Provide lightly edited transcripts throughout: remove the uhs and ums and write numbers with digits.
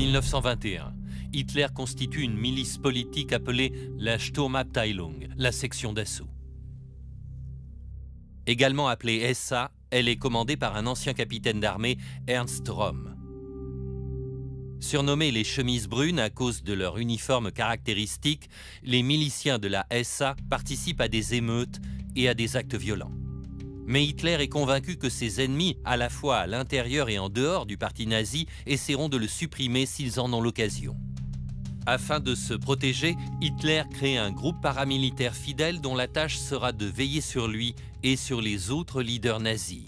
1921, Hitler constitue une milice politique appelée la Sturmabteilung, la section d'assaut. Également appelée SA, elle est commandée par un ancien capitaine d'armée, Ernst Röhm. Surnommés les chemises brunes à cause de leur uniforme caractéristique, les miliciens de la SA participent à des émeutes et à des actes violents. Mais Hitler est convaincu que ses ennemis, à la fois à l'intérieur et en dehors du parti nazi, essaieront de le supprimer s'ils en ont l'occasion. Afin de se protéger, Hitler crée un groupe paramilitaire fidèle dont la tâche sera de veiller sur lui et sur les autres leaders nazis.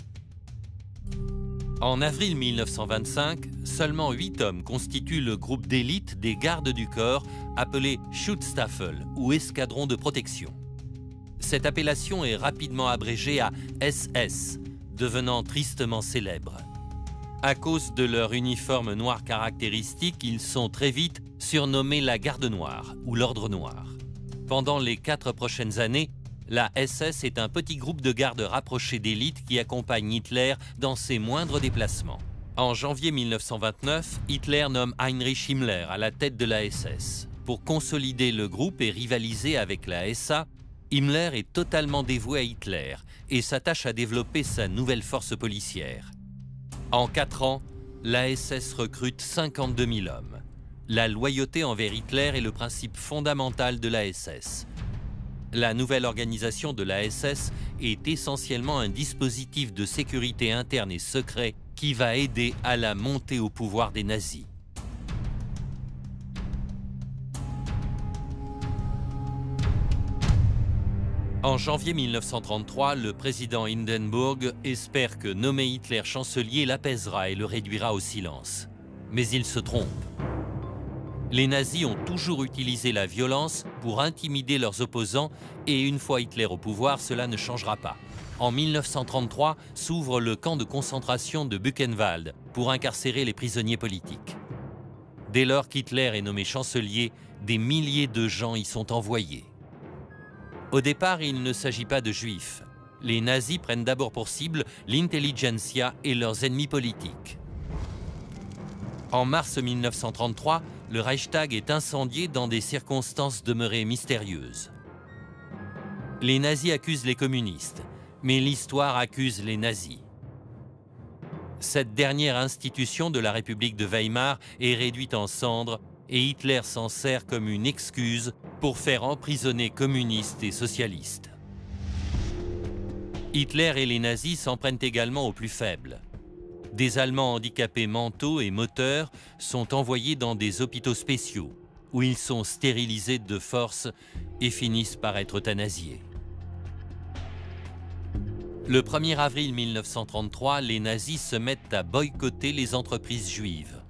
En avril 1925, seulement 8 hommes constituent le groupe d'élite des gardes du corps appelé Schutzstaffel ou escadron de protection. Cette appellation est rapidement abrégée à SS, devenant tristement célèbre. À cause de leur uniforme noir caractéristique, ils sont très vite surnommés la Garde Noire ou l'Ordre Noir. Pendant les 4 prochaines années, la SS est un petit groupe de gardes rapprochés d'élite qui accompagne Hitler dans ses moindres déplacements. En janvier 1929, Hitler nomme Heinrich Himmler à la tête de la SS. Pour consolider le groupe et rivaliser avec la SA, Himmler est totalement dévoué à Hitler et s'attache à développer sa nouvelle force policière. En 4 ans, la SS recrute 52 000 hommes. La loyauté envers Hitler est le principe fondamental de la SS. La nouvelle organisation de la SS est essentiellement un dispositif de sécurité interne et secret qui va aider à la montée au pouvoir des nazis. En janvier 1933, le président Hindenburg espère que nommer Hitler chancelier l'apaisera et le réduira au silence. Mais il se trompe. Les nazis ont toujours utilisé la violence pour intimider leurs opposants et une fois Hitler au pouvoir, cela ne changera pas. En 1933, s'ouvre le camp de concentration de Buchenwald pour incarcérer les prisonniers politiques. Dès lors qu'Hitler est nommé chancelier, des milliers de gens y sont envoyés. Au départ, il ne s'agit pas de juifs. Les nazis prennent d'abord pour cible l'intelligentsia et leurs ennemis politiques. En mars 1933, le Reichstag est incendié dans des circonstances demeurées mystérieuses. Les nazis accusent les communistes, mais l'histoire accuse les nazis. Cette dernière institution de la République de Weimar est réduite en cendres et Hitler s'en sert comme une excuse pour faire emprisonner communistes et socialistes. Hitler et les nazis s'en prennent également aux plus faibles. Des Allemands handicapés mentaux et moteurs sont envoyés dans des hôpitaux spéciaux, où ils sont stérilisés de force et finissent par être euthanasiés. Le 1er avril 1933, les nazis se mettent à boycotter les entreprises juives.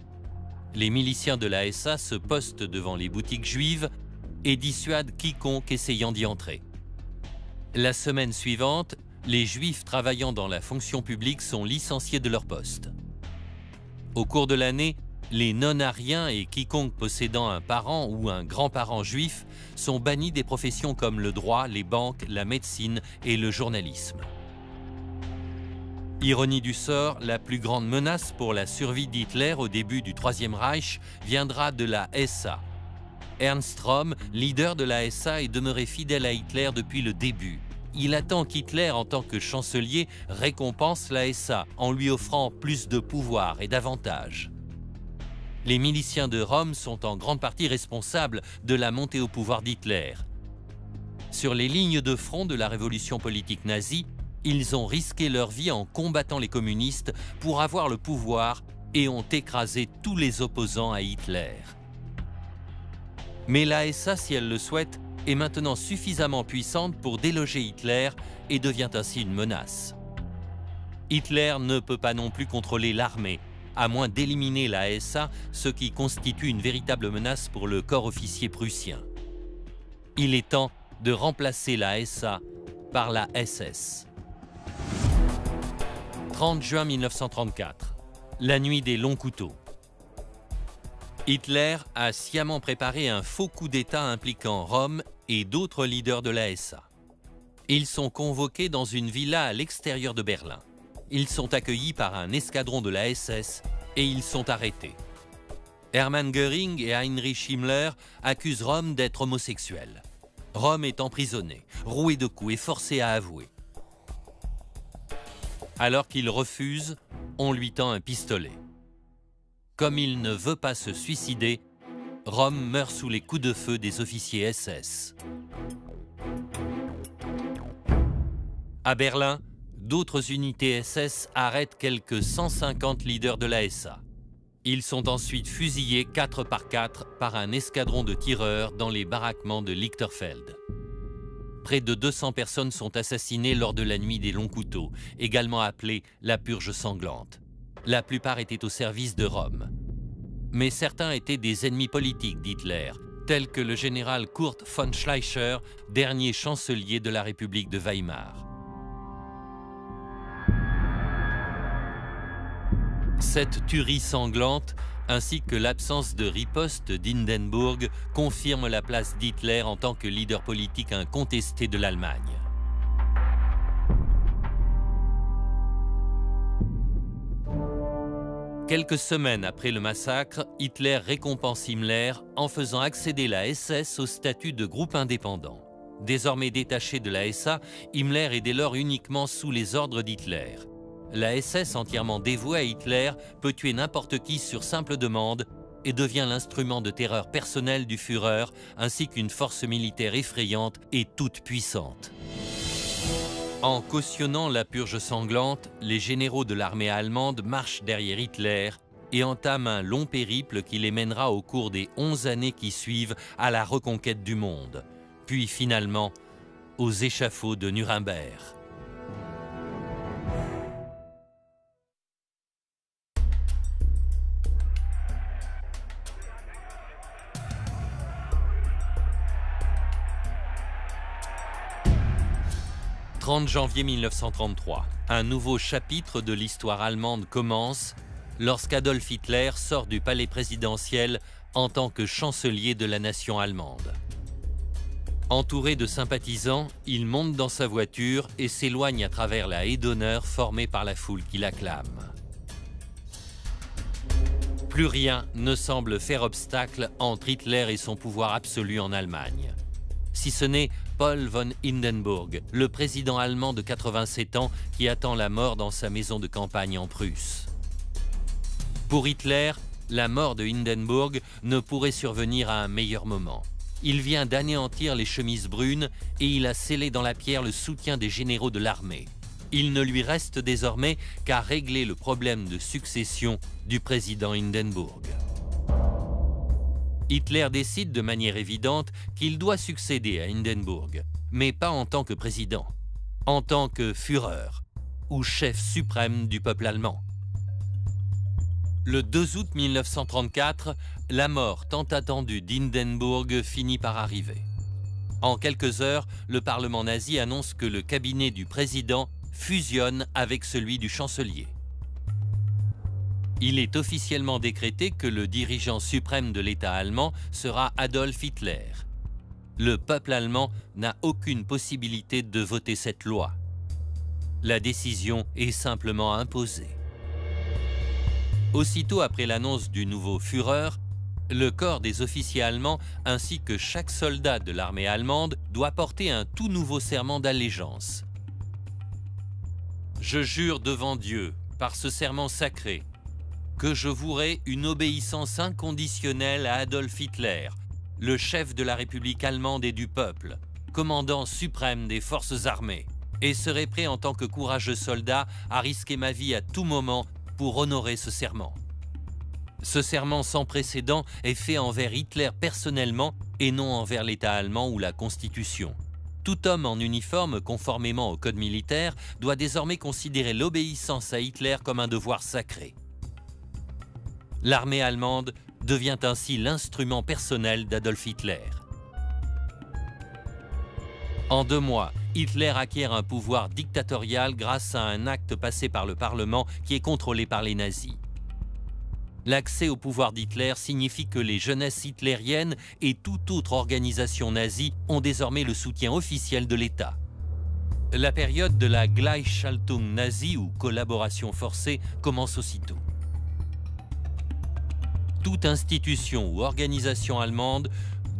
Les miliciens de la SA se postent devant les boutiques juives et dissuadent quiconque essayant d'y entrer. La semaine suivante, les Juifs travaillant dans la fonction publique sont licenciés de leur poste. Au cours de l'année, les non-ariens et quiconque possédant un parent ou un grand-parent juif sont bannis des professions comme le droit, les banques, la médecine et le journalisme. Ironie du sort, la plus grande menace pour la survie d'Hitler au début du Troisième Reich viendra de la SA. Ernst Röhm, leader de la SA, est demeuré fidèle à Hitler depuis le début. Il attend qu'Hitler, en tant que chancelier, récompense la SA en lui offrant plus de pouvoir et d'avantages. Les miliciens de Röhm sont en grande partie responsables de la montée au pouvoir d'Hitler. Sur les lignes de front de la révolution politique nazie, ils ont risqué leur vie en combattant les communistes pour avoir le pouvoir et ont écrasé tous les opposants à Hitler. Mais la SA, si elle le souhaite, est maintenant suffisamment puissante pour déloger Hitler et devient ainsi une menace. Hitler ne peut pas non plus contrôler l'armée, à moins d'éliminer la SA, ce qui constitue une véritable menace pour le corps officier prussien. Il est temps de remplacer la SA par la SS. 30 juin 1934, la nuit des longs couteaux. Hitler a sciemment préparé un faux coup d'État impliquant Röhm et d'autres leaders de la SA. Ils sont convoqués dans une villa à l'extérieur de Berlin. Ils sont accueillis par un escadron de la SS et ils sont arrêtés. Hermann Göring et Heinrich Himmler accusent Röhm d'être homosexuel. Röhm est emprisonné, roué de coups et forcé à avouer. Alors qu'il refuse, on lui tend un pistolet. Comme il ne veut pas se suicider, Röhm meurt sous les coups de feu des officiers SS. À Berlin, d'autres unités SS arrêtent quelques 150 leaders de la SA. Ils sont ensuite fusillés 4 par 4 par un escadron de tireurs dans les baraquements de Lichterfeld. Près de 200 personnes sont assassinées lors de la nuit des longs couteaux, également appelée la purge sanglante. La plupart étaient au service de Röhm. Mais certains étaient des ennemis politiques d'Hitler, tels que le général Kurt von Schleicher, dernier chancelier de la République de Weimar. Cette tuerie sanglante, ainsi que l'absence de riposte d'Hindenburg, confirment la place d'Hitler en tant que leader politique incontesté de l'Allemagne. Quelques semaines après le massacre, Hitler récompense Himmler en faisant accéder la SS au statut de groupe indépendant. Désormais détaché de la SA, Himmler est dès lors uniquement sous les ordres d'Hitler. La SS, entièrement dévouée à Hitler, peut tuer n'importe qui sur simple demande et devient l'instrument de terreur personnelle du Führer, ainsi qu'une force militaire effrayante et toute puissante. En cautionnant la purge sanglante, les généraux de l'armée allemande marchent derrière Hitler et entament un long périple qui les mènera au cours des 11 années qui suivent à la reconquête du monde, puis finalement aux échafauds de Nuremberg. « 30 janvier 1933, un nouveau chapitre de l'histoire allemande commence lorsqu'Adolf Hitler sort du palais présidentiel en tant que chancelier de la nation allemande. Entouré de sympathisants, il monte dans sa voiture et s'éloigne à travers la haie d'honneur formée par la foule qui l'acclame. Plus rien ne semble faire obstacle entre Hitler et son pouvoir absolu en Allemagne. Si ce n'est Paul von Hindenburg, le président allemand de 87 ans qui attend la mort dans sa maison de campagne en Prusse. Pour Hitler, la mort de Hindenburg ne pourrait survenir à un meilleur moment. Il vient d'anéantir les chemises brunes et il a scellé dans la pierre le soutien des généraux de l'armée. Il ne lui reste désormais qu'à régler le problème de succession du président Hindenburg. Hitler décide de manière évidente qu'il doit succéder à Hindenburg, mais pas en tant que président, en tant que Führer, ou chef suprême du peuple allemand. Le 2 août 1934, la mort tant attendue d'Hindenburg finit par arriver. En quelques heures, le Parlement nazi annonce que le cabinet du président fusionne avec celui du chancelier. Il est officiellement décrété que le dirigeant suprême de l'État allemand sera Adolf Hitler. Le peuple allemand n'a aucune possibilité de voter cette loi. La décision est simplement imposée. Aussitôt après l'annonce du nouveau Führer, le corps des officiers allemands ainsi que chaque soldat de l'armée allemande doit porter un tout nouveau serment d'allégeance. Je jure devant Dieu, par ce serment sacré, que je vouerai une obéissance inconditionnelle à Adolf Hitler, le chef de la République allemande et du peuple, commandant suprême des forces armées, et serai prêt en tant que courageux soldat à risquer ma vie à tout moment pour honorer ce serment. Ce serment sans précédent est fait envers Hitler personnellement et non envers l'État allemand ou la Constitution. Tout homme en uniforme, conformément au code militaire, doit désormais considérer l'obéissance à Hitler comme un devoir sacré. L'armée allemande devient ainsi l'instrument personnel d'Adolf Hitler. En 2 mois, Hitler acquiert un pouvoir dictatorial grâce à un acte passé par le Parlement qui est contrôlé par les nazis. L'accès au pouvoir d'Hitler signifie que les jeunesses hitlériennes et toute autre organisation nazie ont désormais le soutien officiel de l'État. La période de la Gleichschaltung nazie ou collaboration forcée commence aussitôt. Toute institution ou organisation allemande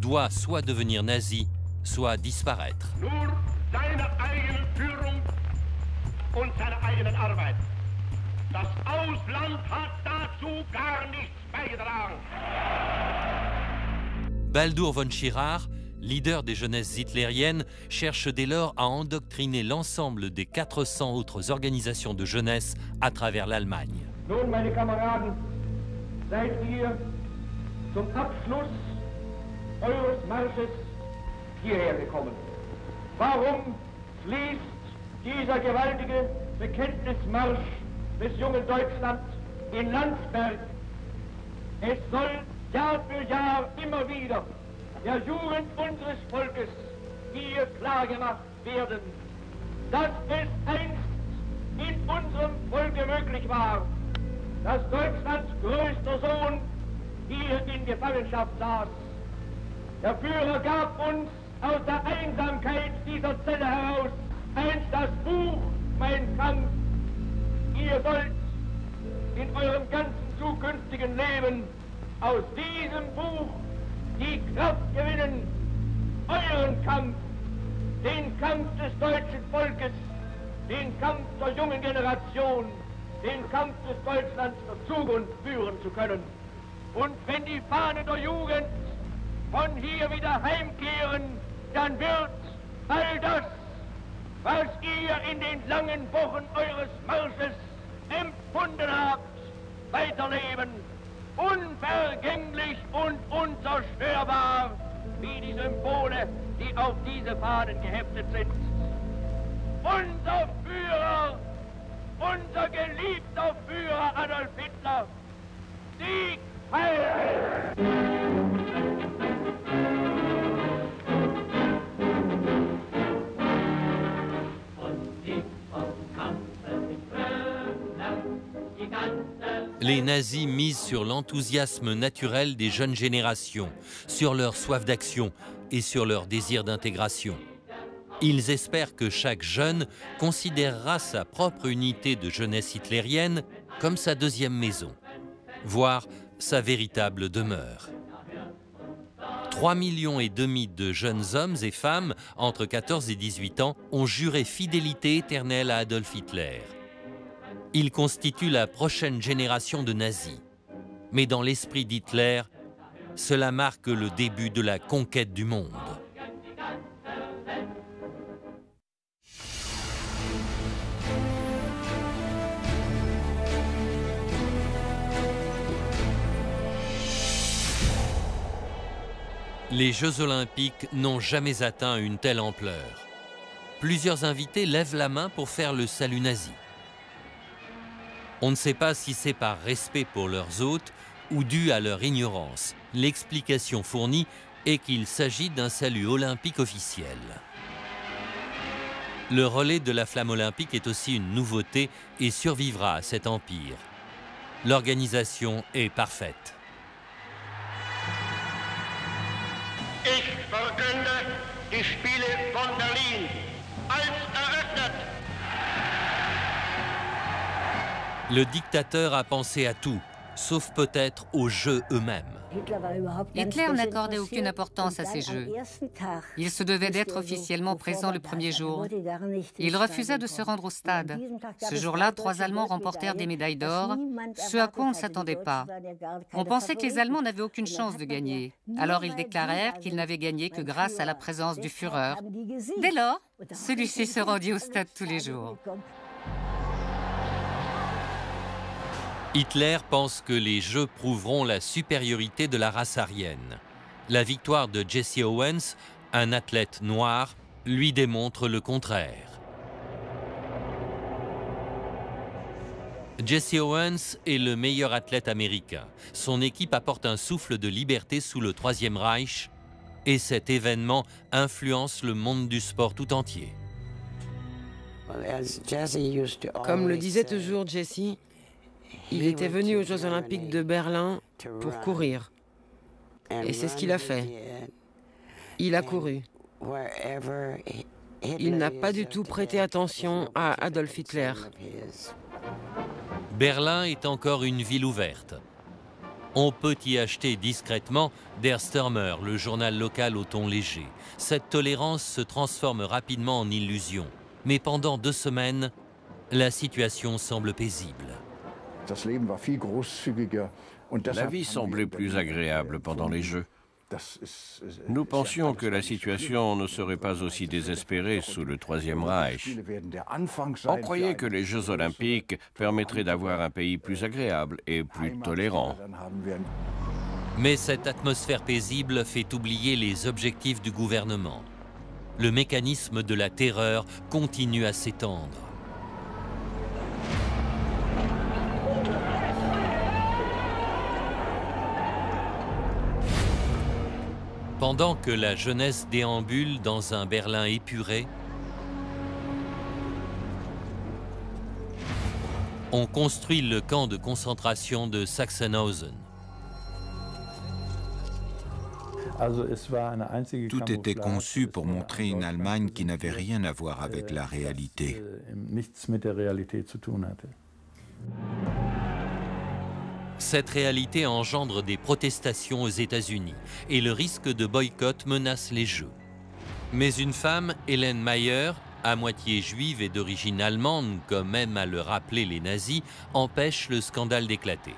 doit soit devenir nazie, soit disparaître. Nur seine eigene Führung und seine eigene Arbeit. Das Ausland hat dazu gar nichts beigetragen. Baldur von Schirach, leader des jeunesses hitlériennes, cherche dès lors à endoctriner l'ensemble des 400 autres organisations de jeunesse à travers l'Allemagne. Nun, meine Kameraden, seid ihr zum Abschluss eures Marsches hierher gekommen. Warum fließt dieser gewaltige Bekenntnismarsch des jungen Deutschland in Landsberg? Es soll Jahr für Jahr immer wieder der Jugend unseres Volkes hier klargemacht werden, dass es einst in unserem Volke möglich war, dass Deutschlands größter Sohn hier in Gefangenschaft saß. Der Führer gab uns aus der Einsamkeit dieser Zelle heraus einst das Buch Mein Kampf. Ihr sollt in eurem ganzen zukünftigen Leben aus diesem Buch die Kraft gewinnen, euren Kampf, den Kampf des deutschen Volkes, den Kampf der jungen Generation, den Kampf des Deutschlands der Zukunft führen zu können. Und wenn die Fahne der Jugend von hier wieder heimkehren, dann wird all das, was ihr in den langen Wochen eures Marsches empfunden habt, weiterleben, unvergänglich und unzerstörbar, wie die Symbole, die auf diese Fahnen geheftet sind. Unser Führer, unser geliebter Führer Adolf Hitler, Sieg heil! Les nazis misent sur l'enthousiasme naturel des jeunes générations, sur leur soif d'action et sur leur désir d'intégration. Ils espèrent que chaque jeune considérera sa propre unité de jeunesse hitlérienne comme sa deuxième maison, voire sa véritable demeure. 3,5 millions de jeunes hommes et femmes entre 14 et 18 ans ont juré fidélité éternelle à Adolf Hitler. Il constitue la prochaine génération de nazis. Mais dans l'esprit d'Hitler, cela marque le début de la conquête du monde. Les Jeux olympiques n'ont jamais atteint une telle ampleur. Plusieurs invités lèvent la main pour faire le salut nazi. On ne sait pas si c'est par respect pour leurs hôtes ou dû à leur ignorance. L'explication fournie est qu'il s'agit d'un salut olympique officiel. Le relais de la flamme olympique est aussi une nouveauté et survivra à cet empire. L'organisation est parfaite. Ich verkünde die Spiele von Berlin als eröffnet. Le dictateur a pensé à tout, sauf peut-être aux Jeux eux-mêmes. Hitler n'accordait aucune importance à ces Jeux. Il se devait d'être officiellement présent le premier jour. Il refusa de se rendre au stade. Ce jour-là, 3 Allemands remportèrent des médailles d'or, ce à quoi on ne s'attendait pas. On pensait que les Allemands n'avaient aucune chance de gagner. Alors ils déclarèrent qu'ils n'avaient gagné que grâce à la présence du Führer. Dès lors, celui-ci se rendit au stade tous les jours. Hitler pense que les Jeux prouveront la supériorité de la race aryenne. La victoire de Jesse Owens, un athlète noir, lui démontre le contraire. Jesse Owens est le meilleur athlète américain. Son équipe apporte un souffle de liberté sous le Troisième Reich et cet événement influence le monde du sport tout entier. Comme le disait toujours Jesse, il était venu aux Jeux Olympiques de Berlin pour courir. Et c'est ce qu'il a fait. Il a couru. Il n'a pas du tout prêté attention à Adolf Hitler. Berlin est encore une ville ouverte. On peut y acheter discrètement Der Stürmer, le journal local au ton léger. Cette tolérance se transforme rapidement en illusion. Mais pendant 2 semaines, la situation semble paisible. La vie semblait plus agréable pendant les Jeux. Nous pensions que la situation ne serait pas aussi désespérée sous le Troisième Reich. On croyait que les Jeux olympiques permettraient d'avoir un pays plus agréable et plus tolérant. Mais cette atmosphère paisible fait oublier les objectifs du gouvernement. Le mécanisme de la terreur continue à s'étendre. Pendant que la jeunesse déambule dans un Berlin épuré, on construit le camp de concentration de Sachsenhausen. Tout était conçu pour montrer une Allemagne qui n'avait rien à voir avec la réalité. Cette réalité engendre des protestations aux États-Unis et le risque de boycott menace les Jeux. Mais une femme, Hélène Mayer, à moitié juive et d'origine allemande, comme aiment à le rappeler les nazis, empêche le scandale d'éclater.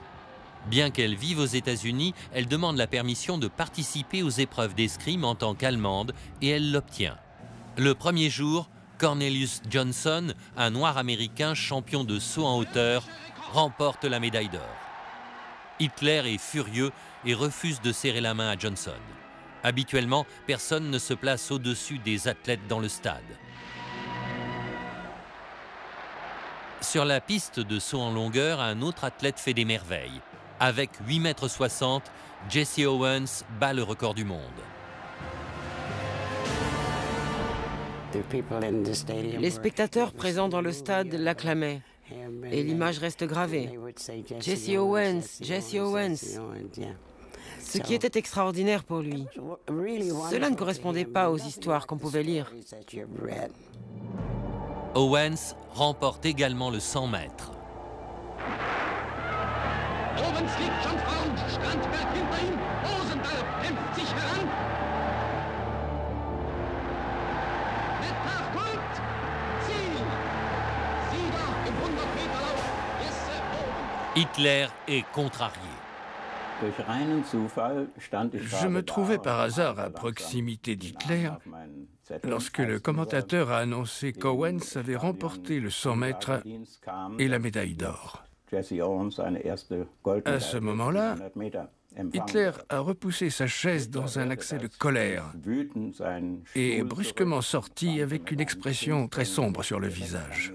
Bien qu'elle vive aux États-Unis, elle demande la permission de participer aux épreuves d'escrime en tant qu'Allemande et elle l'obtient. Le premier jour, Cornelius Johnson, un noir américain champion de saut en hauteur, remporte la médaille d'or. Hitler est furieux et refuse de serrer la main à Johnson. Habituellement, personne ne se place au-dessus des athlètes dans le stade. Sur la piste de saut en longueur, un autre athlète fait des merveilles. Avec 8,60 m, Jesse Owens bat le record du monde. Les spectateurs présents dans le stade l'acclamaient. Et l'image reste gravée. Jesse Owens, Jesse Owens. Ce qui était extraordinaire pour lui. Cela ne correspondait pas aux histoires qu'on pouvait lire. Owens remporte également le 100 mètres. Owens liegt schon vorn, Strandberg hinter ihm, Rosenberg kämpft sich heran. Wettkampf folgt, Ziel. Sieger im 100-Meter-Lauf, Jesse Owens. Hitler est contrarié. Je me trouvais par hasard à proximité d'Hitler lorsque le commentateur a annoncé qu'Owens avait remporté le 100 mètres et la médaille d'or. À ce moment-là, Hitler a repoussé sa chaise dans un accès de colère et est brusquement sorti avec une expression très sombre sur le visage.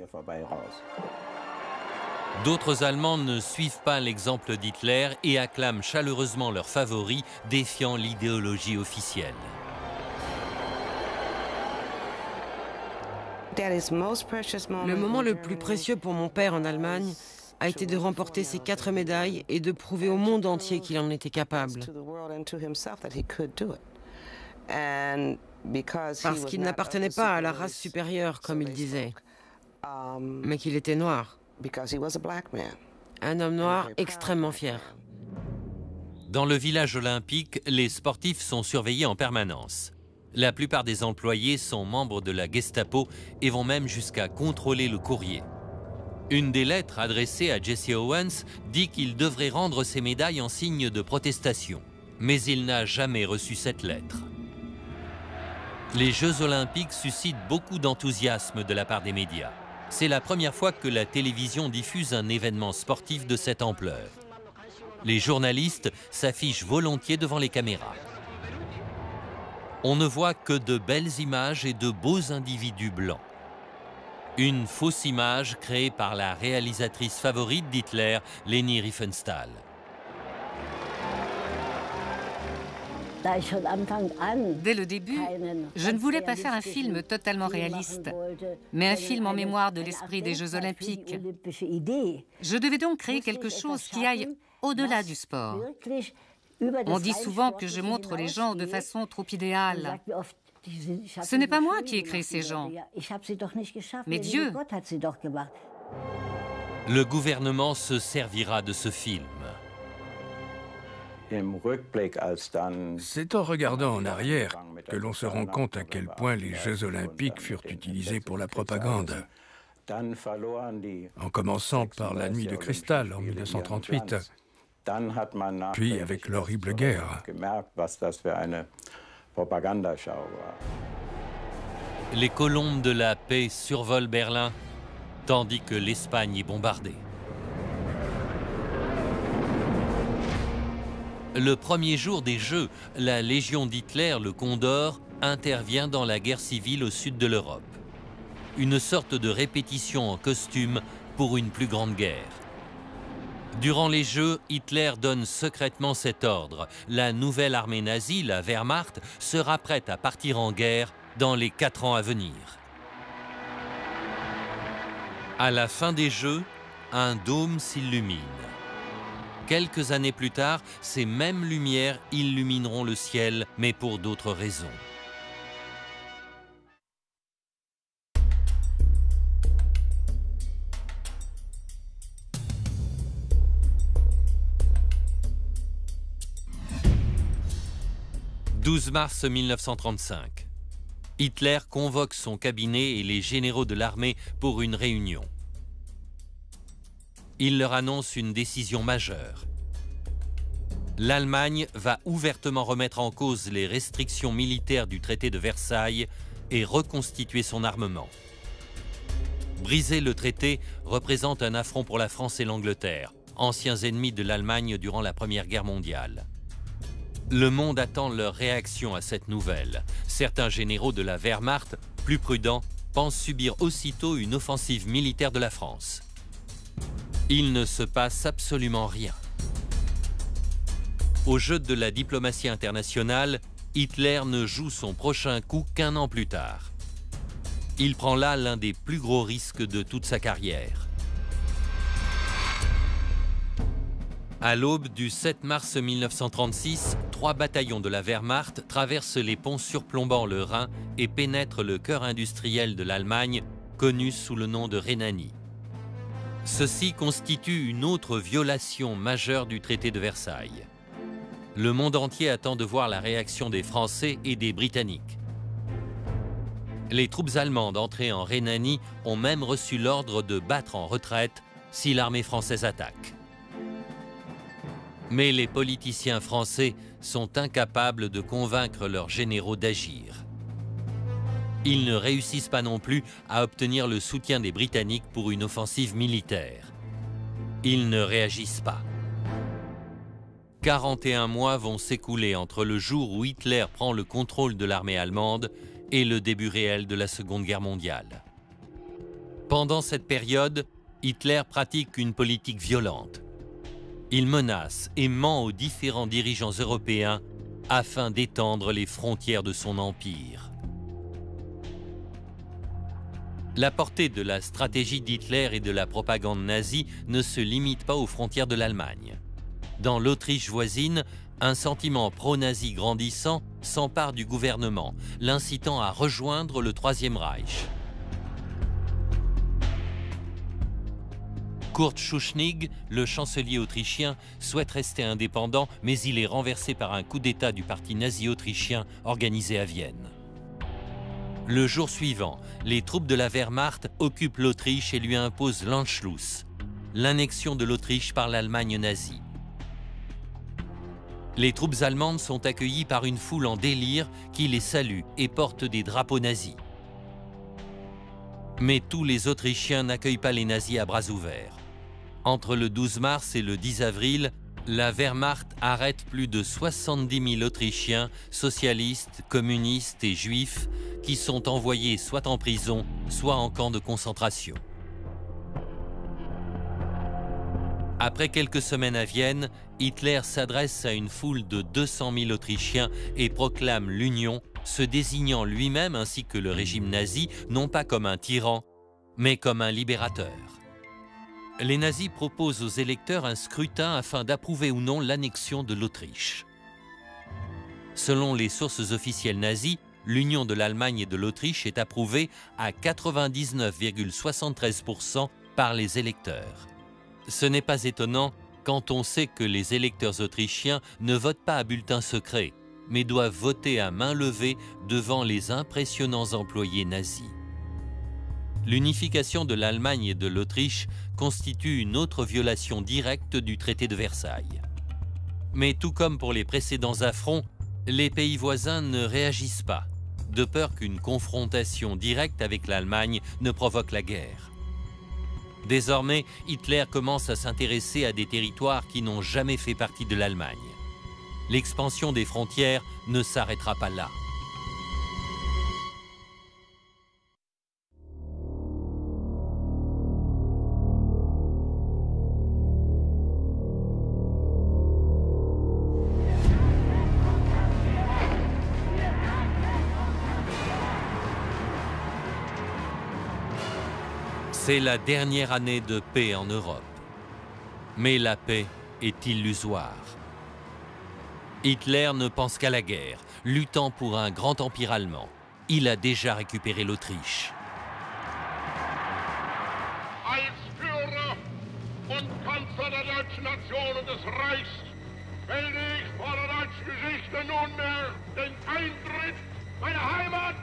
D'autres Allemands ne suivent pas l'exemple d'Hitler et acclament chaleureusement leur favori, défiant l'idéologie officielle. Le moment le plus précieux pour mon père en Allemagne a été de remporter ces 4 médailles et de prouver au monde entier qu'il en était capable. Parce qu'il n'appartenait pas à la race supérieure, comme il disait, mais qu'il était noir. Un homme noir extrêmement fier. Dans le village olympique, les sportifs sont surveillés en permanence. La plupart des employés sont membres de la Gestapo et vont même jusqu'à contrôler le courrier. Une des lettres adressées à Jesse Owens dit qu'il devrait rendre ses médailles en signe de protestation. Mais il n'a jamais reçu cette lettre. Les Jeux olympiques suscitent beaucoup d'enthousiasme de la part des médias. C'est la première fois que la télévision diffuse un événement sportif de cette ampleur. Les journalistes s'affichent volontiers devant les caméras. On ne voit que de belles images et de beaux individus blancs. Une fausse image créée par la réalisatrice favorite d'Hitler, Leni Riefenstahl. Dès le début, je ne voulais pas faire un film totalement réaliste, mais un film en mémoire de l'esprit des Jeux olympiques. Je devais donc créer quelque chose qui aille au-delà du sport. On dit souvent que je montre les gens de façon trop idéale. Ce n'est pas moi qui ai créé ces gens, mais Dieu. Le gouvernement se servira de ce film. C'est en regardant en arrière que l'on se rend compte à quel point les Jeux olympiques furent utilisés pour la propagande. En commençant par la Nuit de cristal en 1938, puis avec l'horrible guerre. Les colombes de la paix survolent Berlin, tandis que l'Espagne est bombardée. Le premier jour des Jeux, la Légion d'Hitler, le Condor, intervient dans la guerre civile au sud de l'Europe. Une sorte de répétition en costume pour une plus grande guerre. Durant les Jeux, Hitler donne secrètement cet ordre. La nouvelle armée nazie, la Wehrmacht, sera prête à partir en guerre dans les 4 ans à venir. À la fin des Jeux, un dôme s'illumine. Quelques années plus tard, ces mêmes lumières illumineront le ciel, mais pour d'autres raisons. « 12 mars 1935. Hitler convoque son cabinet et les généraux de l'armée pour une réunion. Il leur annonce une décision majeure. L'Allemagne va ouvertement remettre en cause les restrictions militaires du traité de Versailles et reconstituer son armement. Briser le traité représente un affront pour la France et l'Angleterre, anciens ennemis de l'Allemagne durant la Première Guerre mondiale. Le monde attend leur réaction à cette nouvelle. Certains généraux de la Wehrmacht, plus prudents, pensent subir aussitôt une offensive militaire de la France. Il ne se passe absolument rien. Au jeu de la diplomatie internationale, Hitler ne joue son prochain coup qu'un an plus tard. Il prend là l'un des plus gros risques de toute sa carrière. À l'aube du 7 mars 1936, 3 bataillons de la Wehrmacht traversent les ponts surplombant le Rhin et pénètrent le cœur industriel de l'Allemagne, connu sous le nom de Rhénanie. Ceci constitue une autre violation majeure du traité de Versailles. Le monde entier attend de voir la réaction des Français et des Britanniques. Les troupes allemandes entrées en Rhénanie ont même reçu l'ordre de battre en retraite si l'armée française attaque. Mais les politiciens français sont incapables de convaincre leurs généraux d'agir. Ils ne réussissent pas non plus à obtenir le soutien des Britanniques pour une offensive militaire. Ils ne réagissent pas. 41 mois vont s'écouler entre le jour où Hitler prend le contrôle de l'armée allemande et le début réel de la Seconde Guerre mondiale. Pendant cette période, Hitler pratique une politique violente. Il menace et ment aux différents dirigeants européens afin d'étendre les frontières de son empire. La portée de la stratégie d'Hitler et de la propagande nazie ne se limite pas aux frontières de l'Allemagne. Dans l'Autriche voisine, un sentiment pro-nazi grandissant s'empare du gouvernement, l'incitant à rejoindre le Troisième Reich. Kurt Schuschnigg, le chancelier autrichien, souhaite rester indépendant, mais il est renversé par un coup d'État du parti nazi autrichien organisé à Vienne. Le jour suivant, les troupes de la Wehrmacht occupent l'Autriche et lui imposent l'Anschluss, l'annexion de l'Autriche par l'Allemagne nazie. Les troupes allemandes sont accueillies par une foule en délire qui les salue et porte des drapeaux nazis. Mais tous les Autrichiens n'accueillent pas les nazis à bras ouverts. Entre le 12 mars et le 10 avril, la Wehrmacht arrête plus de 70 000 Autrichiens, socialistes, communistes et juifs, qui sont envoyés soit en prison, soit en camp de concentration. Après quelques semaines à Vienne, Hitler s'adresse à une foule de 200 000 Autrichiens et proclame l'Union, se désignant lui-même ainsi que le régime nazi, non pas comme un tyran, mais comme un libérateur. Les nazis proposent aux électeurs un scrutin afin d'approuver ou non l'annexion de l'Autriche. Selon les sources officielles nazies, l'union de l'Allemagne et de l'Autriche est approuvée à 99,73% par les électeurs. Ce n'est pas étonnant quand on sait que les électeurs autrichiens ne votent pas à bulletin secret, mais doivent voter à main levée devant les impressionnants employés nazis. L'unification de l'Allemagne et de l'Autriche constitue une autre violation directe du traité de Versailles. Mais tout comme pour les précédents affronts, les pays voisins ne réagissent pas, de peur qu'une confrontation directe avec l'Allemagne ne provoque la guerre. Désormais, Hitler commence à s'intéresser à des territoires qui n'ont jamais fait partie de l'Allemagne. L'expansion des frontières ne s'arrêtera pas là. C'est la dernière année de paix en Europe. Mais la paix est illusoire. Hitler ne pense qu'à la guerre, luttant pour un grand empire allemand. Il a déjà récupéré l'Autriche. Als Führer und Kanzler der deutschen Nation und des Reichs melde ich vor der deutschen Geschichte nunmehr den Eintritt meiner Heimat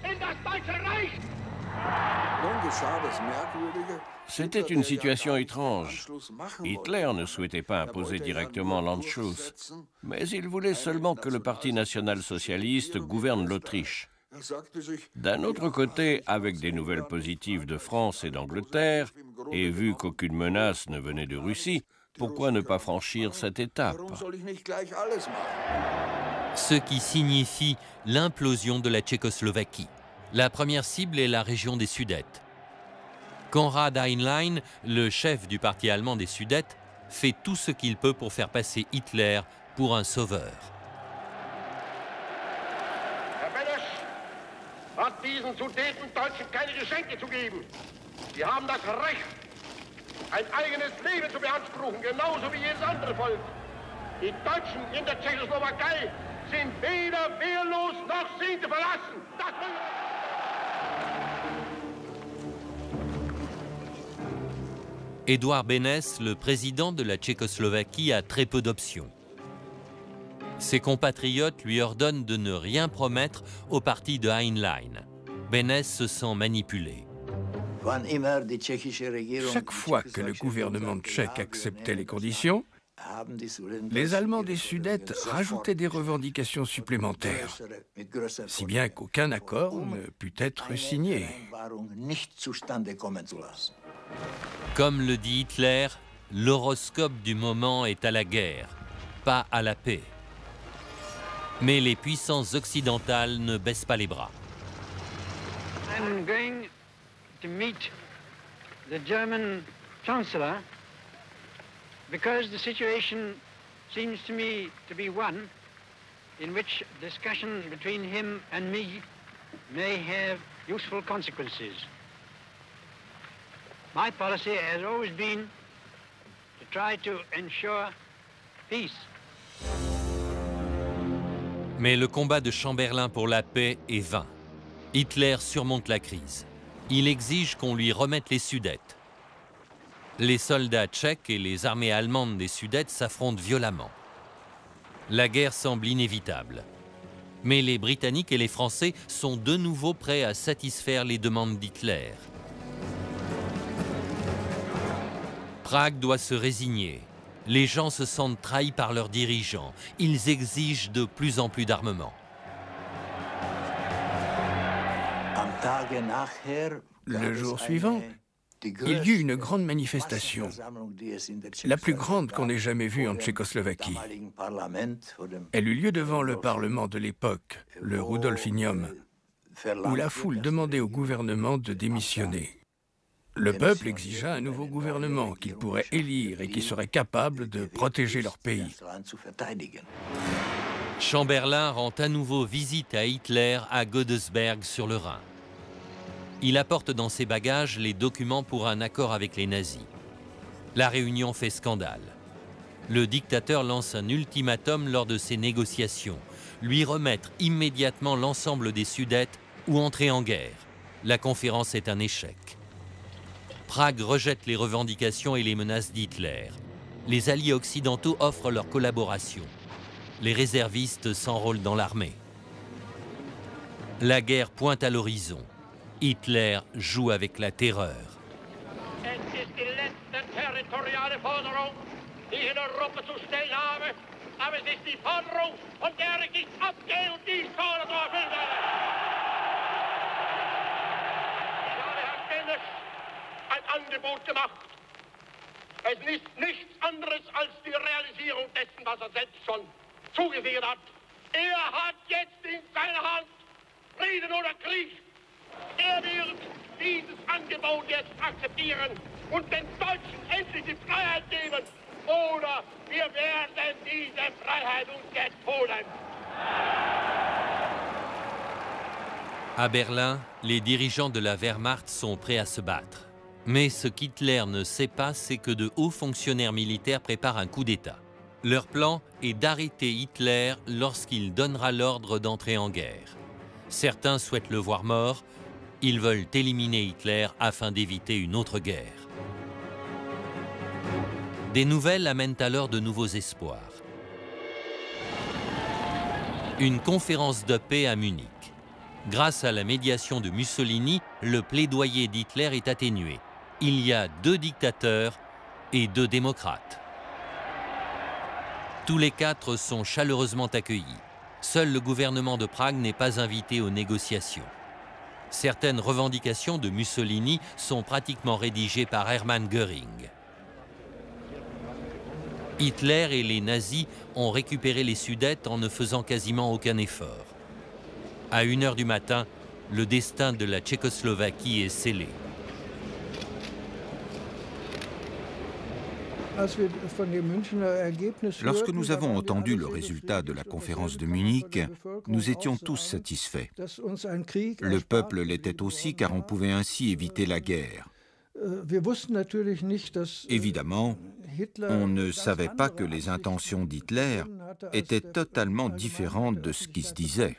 in das Deutsche Reich. C'était une situation étrange. Hitler ne souhaitait pas imposer directement l'Anschluss, mais il voulait seulement que le Parti national-socialiste gouverne l'Autriche. D'un autre côté, avec des nouvelles positives de France et d'Angleterre, et vu qu'aucune menace ne venait de Russie, pourquoi ne pas franchir cette étape? Ce qui signifie l'implosion de la Tchécoslovaquie. La première cible est la région des Sudètes. Konrad Heinlein, le chef du parti allemand des Sudètes, fait tout ce qu'il peut pour faire passer Hitler pour un sauveur. Herr Benesch hat diesen Sudetendeutschen keine Geschenke zu geben. Sie haben das Recht, ein eigenes Leben zu beanspruchen, genauso wie jedes andere Volk. Die Deutschen in der Tschechoslowakei sind weder wehrlos noch sind sie verlassen. Das Édouard Beneš, le président de la Tchécoslovaquie, a très peu d'options. Ses compatriotes lui ordonnent de ne rien promettre au parti de Heinlein. Beneš se sent manipulé. Chaque fois que le gouvernement tchèque acceptait les conditions, les Allemands des Sudètes rajoutaient des revendications supplémentaires, si bien qu'aucun accord ne put être signé. Comme le dit Hitler, l'horoscope du moment est à la guerre, pas à la paix. Mais les puissances occidentales ne baissent pas les bras. I'm going to meet the German Chancellor because the situation seems to me to be one in which discussions between him and me may have useful consequences. My policy has always been to try to ensure peace. Mais le combat de Chamberlain pour la paix est vain. Hitler surmonte la crise. Il exige qu'on lui remette les Sudètes. Les soldats tchèques et les armées allemandes des Sudètes s'affrontent violemment. La guerre semble inévitable. Mais les Britanniques et les Français sont de nouveau prêts à satisfaire les demandes d'Hitler. Prague doit se résigner. Les gens se sentent trahis par leurs dirigeants. Ils exigent de plus en plus d'armement. Le jour suivant, il y eut une grande manifestation, la plus grande qu'on ait jamais vue en Tchécoslovaquie. Elle eut lieu devant le Parlement de l'époque, le Rudolfinium, où la foule demandait au gouvernement de démissionner. Le peuple exigea un nouveau gouvernement qu'il pourrait élire et qui serait capable de protéger leur pays. Chamberlain rend à nouveau visite à Hitler à Godesberg sur le Rhin. Il apporte dans ses bagages les documents pour un accord avec les nazis. La réunion fait scandale. Le dictateur lance un ultimatum lors de ces négociations, lui remettre immédiatement l'ensemble des Sudètes ou entrer en guerre. La conférence est un échec. Prague rejette les revendications et les menaces d'Hitler. les alliés occidentaux offrent leur collaboration. Les réservistes s'enrôlent dans l'armée. La guerre pointe à l'horizon. Hitler joue avec la terreur. Es ist die letzte territoriale Forderung, die ich in Europa zu stellen habe, aber es ist die Forderung, von der ich nicht abgehe und die ich fordere zu erfüllen werde. Ich habe Herrn Dennis ein Angebot gemacht. Es ist nichts anderes als die Realisierung dessen, was er selbst schon zugesichert hat. Er hat jetzt in seiner Hand Frieden oder Krieg. Er wird dieses Angebot jetzt akzeptieren und den Deutschen endlich die Freiheit geben. Oder wir werden diese Freiheit uns jetzt holen. À Berlin, les dirigeants de la Wehrmacht sont prêts à se battre. Mais ce qu'Hitler ne sait pas, c'est que de hauts fonctionnaires militaires préparent un coup d'État. Leur plan est d'arrêter Hitler lorsqu'il donnera l'ordre d'entrer en guerre. Certains souhaitent le voir mort, ils veulent éliminer Hitler afin d'éviter une autre guerre. Des nouvelles amènent alors de nouveaux espoirs. Une conférence de paix à Munich. Grâce à la médiation de Mussolini, le plaidoyer d'Hitler est atténué. Il y a 2 dictateurs et 2 démocrates. Tous les 4 sont chaleureusement accueillis. Seul le gouvernement de Prague n'est pas invité aux négociations. Certaines revendications de Mussolini sont pratiquement rédigées par Hermann Göring. Hitler et les nazis ont récupéré les Sudètes en ne faisant quasiment aucun effort. À 1 h du matin, le destin de la Tchécoslovaquie est scellé. Lorsque nous avons entendu le résultat de la conférence de Munich, nous étions tous satisfaits. Le peuple l'était aussi car on pouvait ainsi éviter la guerre. Évidemment, on ne savait pas que les intentions d'Hitler étaient totalement différentes de ce qui se disait.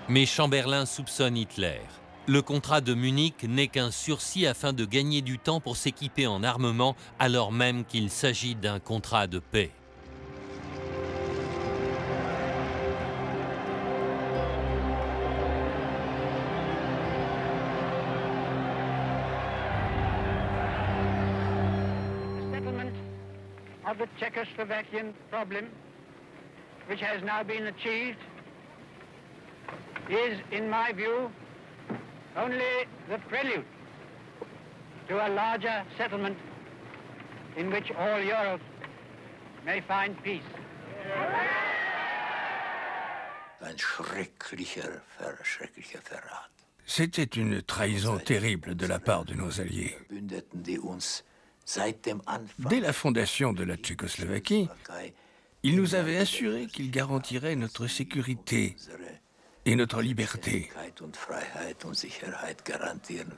Mais Chamberlain soupçonne Hitler. Le contrat de Munich n'est qu'un sursis afin de gagner du temps pour s'équiper en armement, alors même qu'il s'agit d'un contrat de paix. The settlement of the Czechoslovakian problem, which has now been achieved, is, in my view, only the prelude to a larger settlement in which all Europe may find peace. C'était une trahison terrible de la part de nos alliés. Dès la fondation de la Tchécoslovaquie, ils nous avaient assuré qu'ils garantiraient notre sécurité et notre liberté.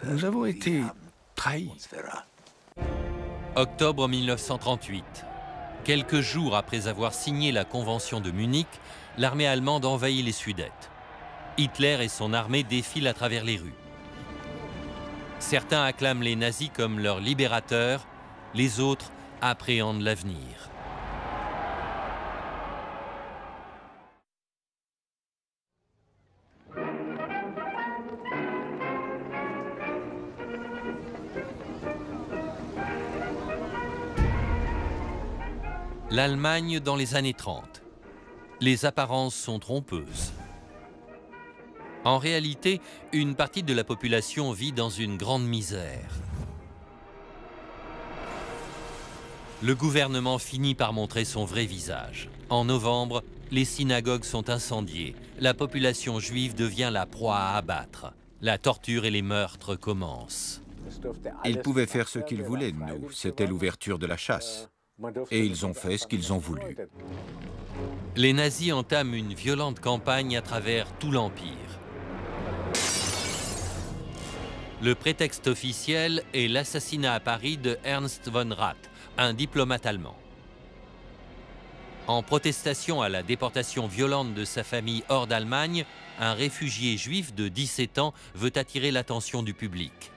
Nous avons été trahis. Octobre 1938. Quelques jours après avoir signé la convention de Munich, l'armée allemande envahit les Sudètes. Hitler et son armée défilent à travers les rues. Certains acclament les nazis comme leurs libérateurs, les autres appréhendent l'avenir. L'Allemagne dans les années 30. Les apparences sont trompeuses. En réalité, une partie de la population vit dans une grande misère. Le gouvernement finit par montrer son vrai visage. En novembre, les synagogues sont incendiées. La population juive devient la proie à abattre. La torture et les meurtres commencent. Ils pouvaient faire ce qu'ils voulaient de nous, c'était l'ouverture de la chasse. Et ils ont fait ce qu'ils ont voulu. Les nazis entament une violente campagne à travers tout l'Empire. Le prétexte officiel est l'assassinat à Paris de Ernst von Rath, un diplomate allemand. En protestation à la déportation violente de sa famille hors d'Allemagne, un réfugié juif de 17 ans veut attirer l'attention du public.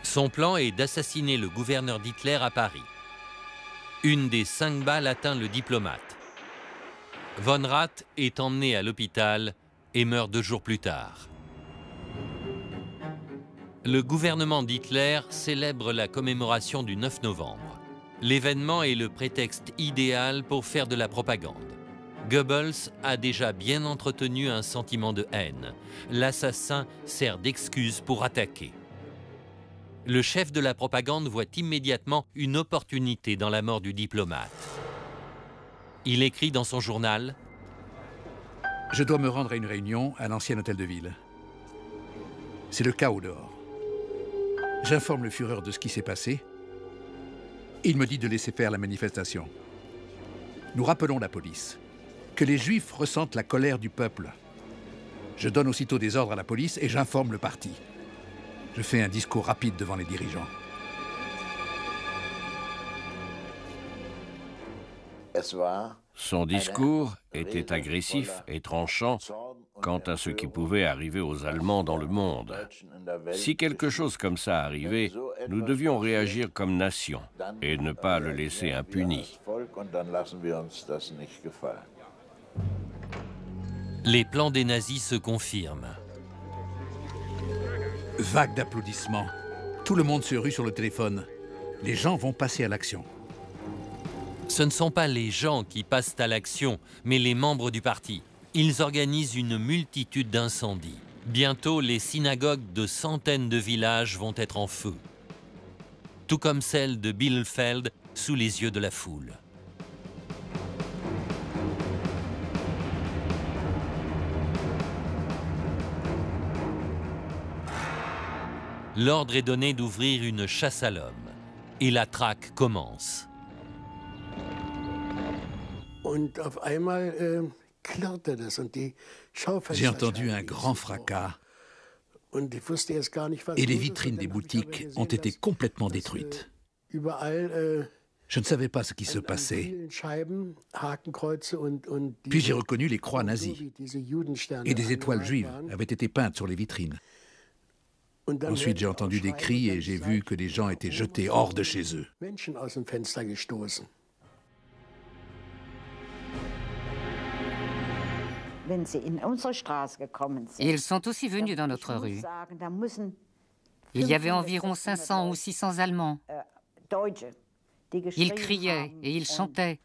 Son plan est d'assassiner le gouverneur d'Hitler à Paris. Une des 5 balles atteint le diplomate. Von Rath est emmené à l'hôpital et meurt 2 jours plus tard. Le gouvernement d'Hitler célèbre la commémoration du 9 novembre. L'événement est le prétexte idéal pour faire de la propagande. Goebbels a déjà bien entretenu un sentiment de haine. L'assassin sert d'excuse pour attaquer. Le chef de la propagande voit immédiatement une opportunité dans la mort du diplomate. Il écrit dans son journal « Je dois me rendre à une réunion à l'ancien hôtel de ville. C'est le chaos dehors. J'informe le Führer de ce qui s'est passé. Il me dit de laisser faire la manifestation. Nous rappelons la police. Que les Juifs ressentent la colère du peuple. Je donne aussitôt des ordres à la police et j'informe le parti. Je fais un discours rapide devant les dirigeants. » Son discours était agressif et tranchant quant à ce qui pouvait arriver aux Allemands dans le monde. Si quelque chose comme ça arrivait, nous devions réagir comme nation et ne pas le laisser impuni. Les plans des nazis se confirment. Vague d'applaudissements. Tout le monde se rue sur le téléphone. Les gens vont passer à l'action. Ce ne sont pas les gens qui passent à l'action, mais les membres du parti. Ils organisent une multitude d'incendies. Bientôt, les synagogues de centaines de villages vont être en feu. Tout comme celle de Bielefeld, sous les yeux de la foule. L'ordre est donné d'ouvrir une chasse à l'homme. Et la traque commence. J'ai entendu un grand fracas et les vitrines des boutiques ont été complètement détruites. Je ne savais pas ce qui se passait. Puis j'ai reconnu les croix nazies et des étoiles juives avaient été peintes sur les vitrines. Ensuite, j'ai entendu des cris et j'ai vu que des gens étaient jetés hors de chez eux. Ils sont aussi venus dans notre rue. Il y avait environ 500 ou 600 Allemands. Ils criaient et ils chantaient.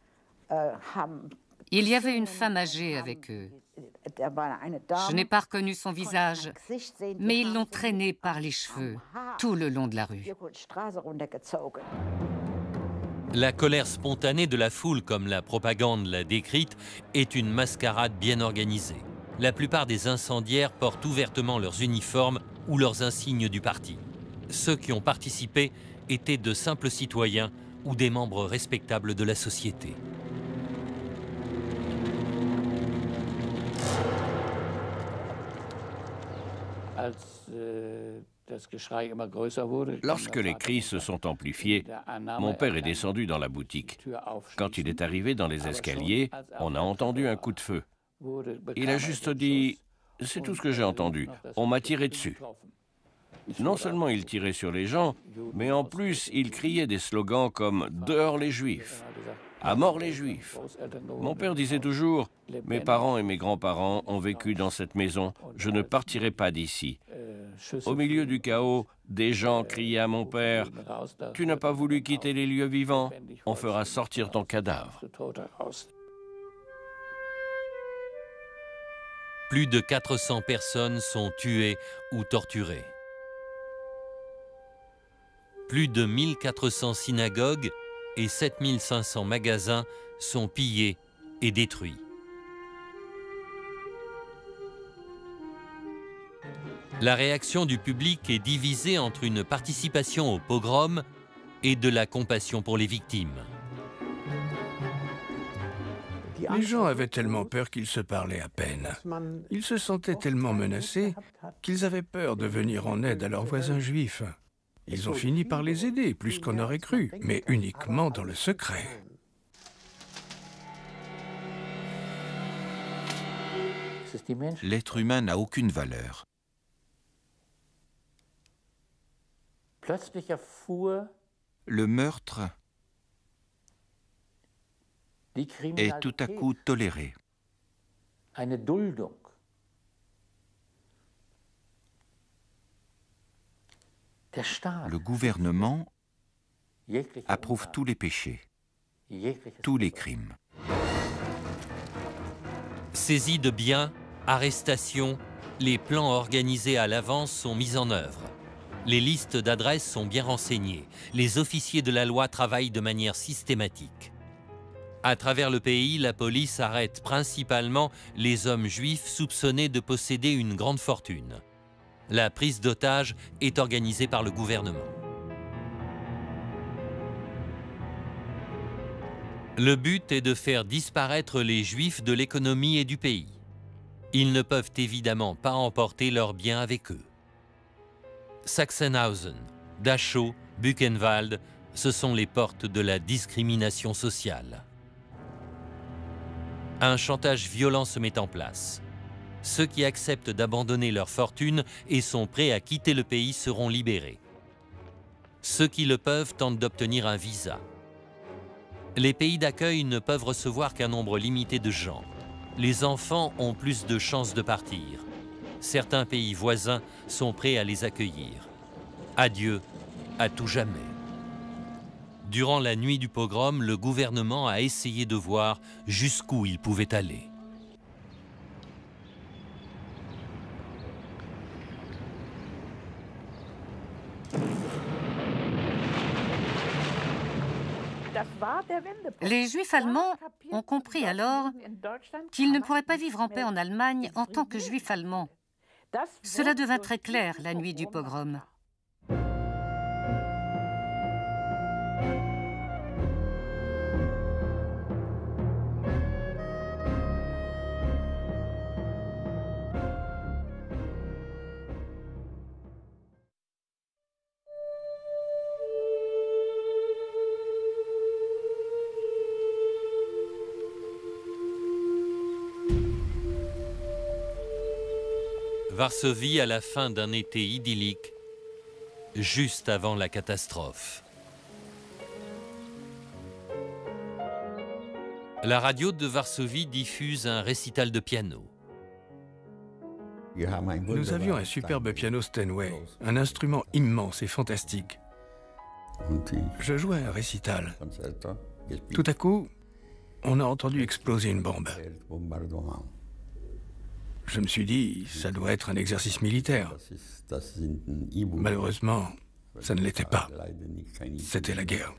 Il y avait une femme âgée avec eux. Je n'ai pas reconnu son visage, mais ils l'ont traînée par les cheveux tout le long de la rue. La colère spontanée de la foule, comme la propagande l'a décrite, est une mascarade bien organisée. La plupart des incendiaires portent ouvertement leurs uniformes ou leurs insignes du parti. Ceux qui ont participé étaient de simples citoyens ou des membres respectables de la société. Lorsque les cris se sont amplifiés, mon père est descendu dans la boutique. Quand il est arrivé dans les escaliers, on a entendu un coup de feu. Il a juste dit « C'est tout ce que j'ai entendu. On m'a tiré dessus ». Non seulement il tirait sur les gens, mais en plus il criait des slogans comme « Dehors les Juifs !» « À mort les Juifs !» Mon père disait toujours « Mes parents et mes grands-parents ont vécu dans cette maison, je ne partirai pas d'ici. » Au milieu du chaos, des gens criaient à mon père « Tu n'as pas voulu quitter les lieux vivants, on fera sortir ton cadavre. » Plus de 400 personnes sont tuées ou torturées. Plus de 1400 synagogues et 7500 magasins sont pillés et détruits. La réaction du public est divisée entre une participation au pogrom et de la compassion pour les victimes. Les gens avaient tellement peur qu'ils se parlaient à peine. Ils se sentaient tellement menacés qu'ils avaient peur de venir en aide à leurs voisins juifs. Ils ont fini par les aider, plus qu'on aurait cru, mais uniquement dans le secret. L'être humain n'a aucune valeur. Le meurtre est tout à coup toléré. Le gouvernement approuve tous les péchés, tous les crimes. Saisie de biens, arrestations, les plans organisés à l'avance sont mis en œuvre. Les listes d'adresses sont bien renseignées. Les officiers de la loi travaillent de manière systématique. À travers le pays, la police arrête principalement les hommes juifs soupçonnés de posséder une grande fortune. La prise d'otages est organisée par le gouvernement. Le but est de faire disparaître les Juifs de l'économie et du pays. Ils ne peuvent évidemment pas emporter leurs biens avec eux. Sachsenhausen, Dachau, Buchenwald, ce sont les portes de la discrimination sociale. Un chantage violent se met en place. Ceux qui acceptent d'abandonner leur fortune et sont prêts à quitter le pays seront libérés. Ceux qui le peuvent tentent d'obtenir un visa. Les pays d'accueil ne peuvent recevoir qu'un nombre limité de gens. Les enfants ont plus de chances de partir. Certains pays voisins sont prêts à les accueillir. Adieu à tout jamais. Durant la nuit du pogrom, le gouvernement a essayé de voir jusqu'où il pouvait aller. Les Juifs allemands ont compris alors qu'ils ne pourraient pas vivre en paix en Allemagne en tant que Juifs allemands. Cela devint très clair la nuit du pogrom. Varsovie à la fin d'un été idyllique, juste avant la catastrophe. La radio de Varsovie diffuse un récital de piano. Nous avions un superbe piano Steinway, un instrument immense et fantastique. Je jouais un récital. Tout à coup, on a entendu exploser une bombe. Je me suis dit, ça doit être un exercice militaire. Malheureusement, ça ne l'était pas. C'était la guerre.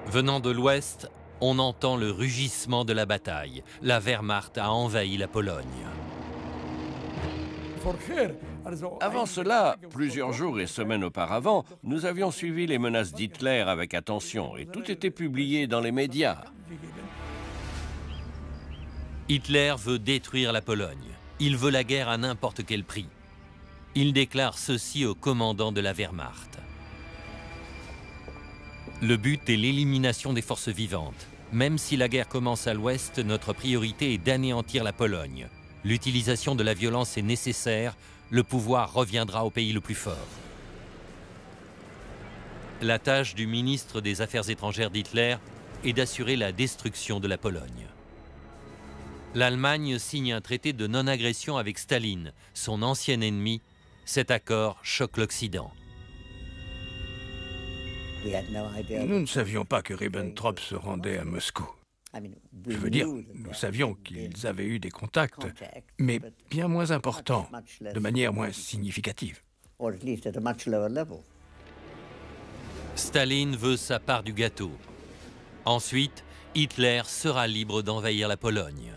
Venant de l'ouest, on entend le rugissement de la bataille. La Wehrmacht a envahi la Pologne. Avant cela, plusieurs jours et semaines auparavant, nous avions suivi les menaces d'Hitler avec attention et tout était publié dans les médias. Hitler veut détruire la Pologne. Il veut la guerre à n'importe quel prix. Il déclare ceci au commandant de la Wehrmacht. Le but est l'élimination des forces vivantes. Même si la guerre commence à l'ouest, notre priorité est d'anéantir la Pologne. L'utilisation de la violence est nécessaire. Le pouvoir reviendra au pays le plus fort. La tâche du ministre des Affaires étrangères d'Hitler est d'assurer la destruction de la Pologne. L'Allemagne signe un traité de non-agression avec Staline, son ancien ennemi. Cet accord choque l'Occident. Nous ne savions pas que Ribbentrop se rendait à Moscou. Je veux dire, nous savions qu'ils avaient eu des contacts, mais bien moins importants, de manière moins significative. Staline veut sa part du gâteau. Ensuite, Hitler sera libre d'envahir la Pologne.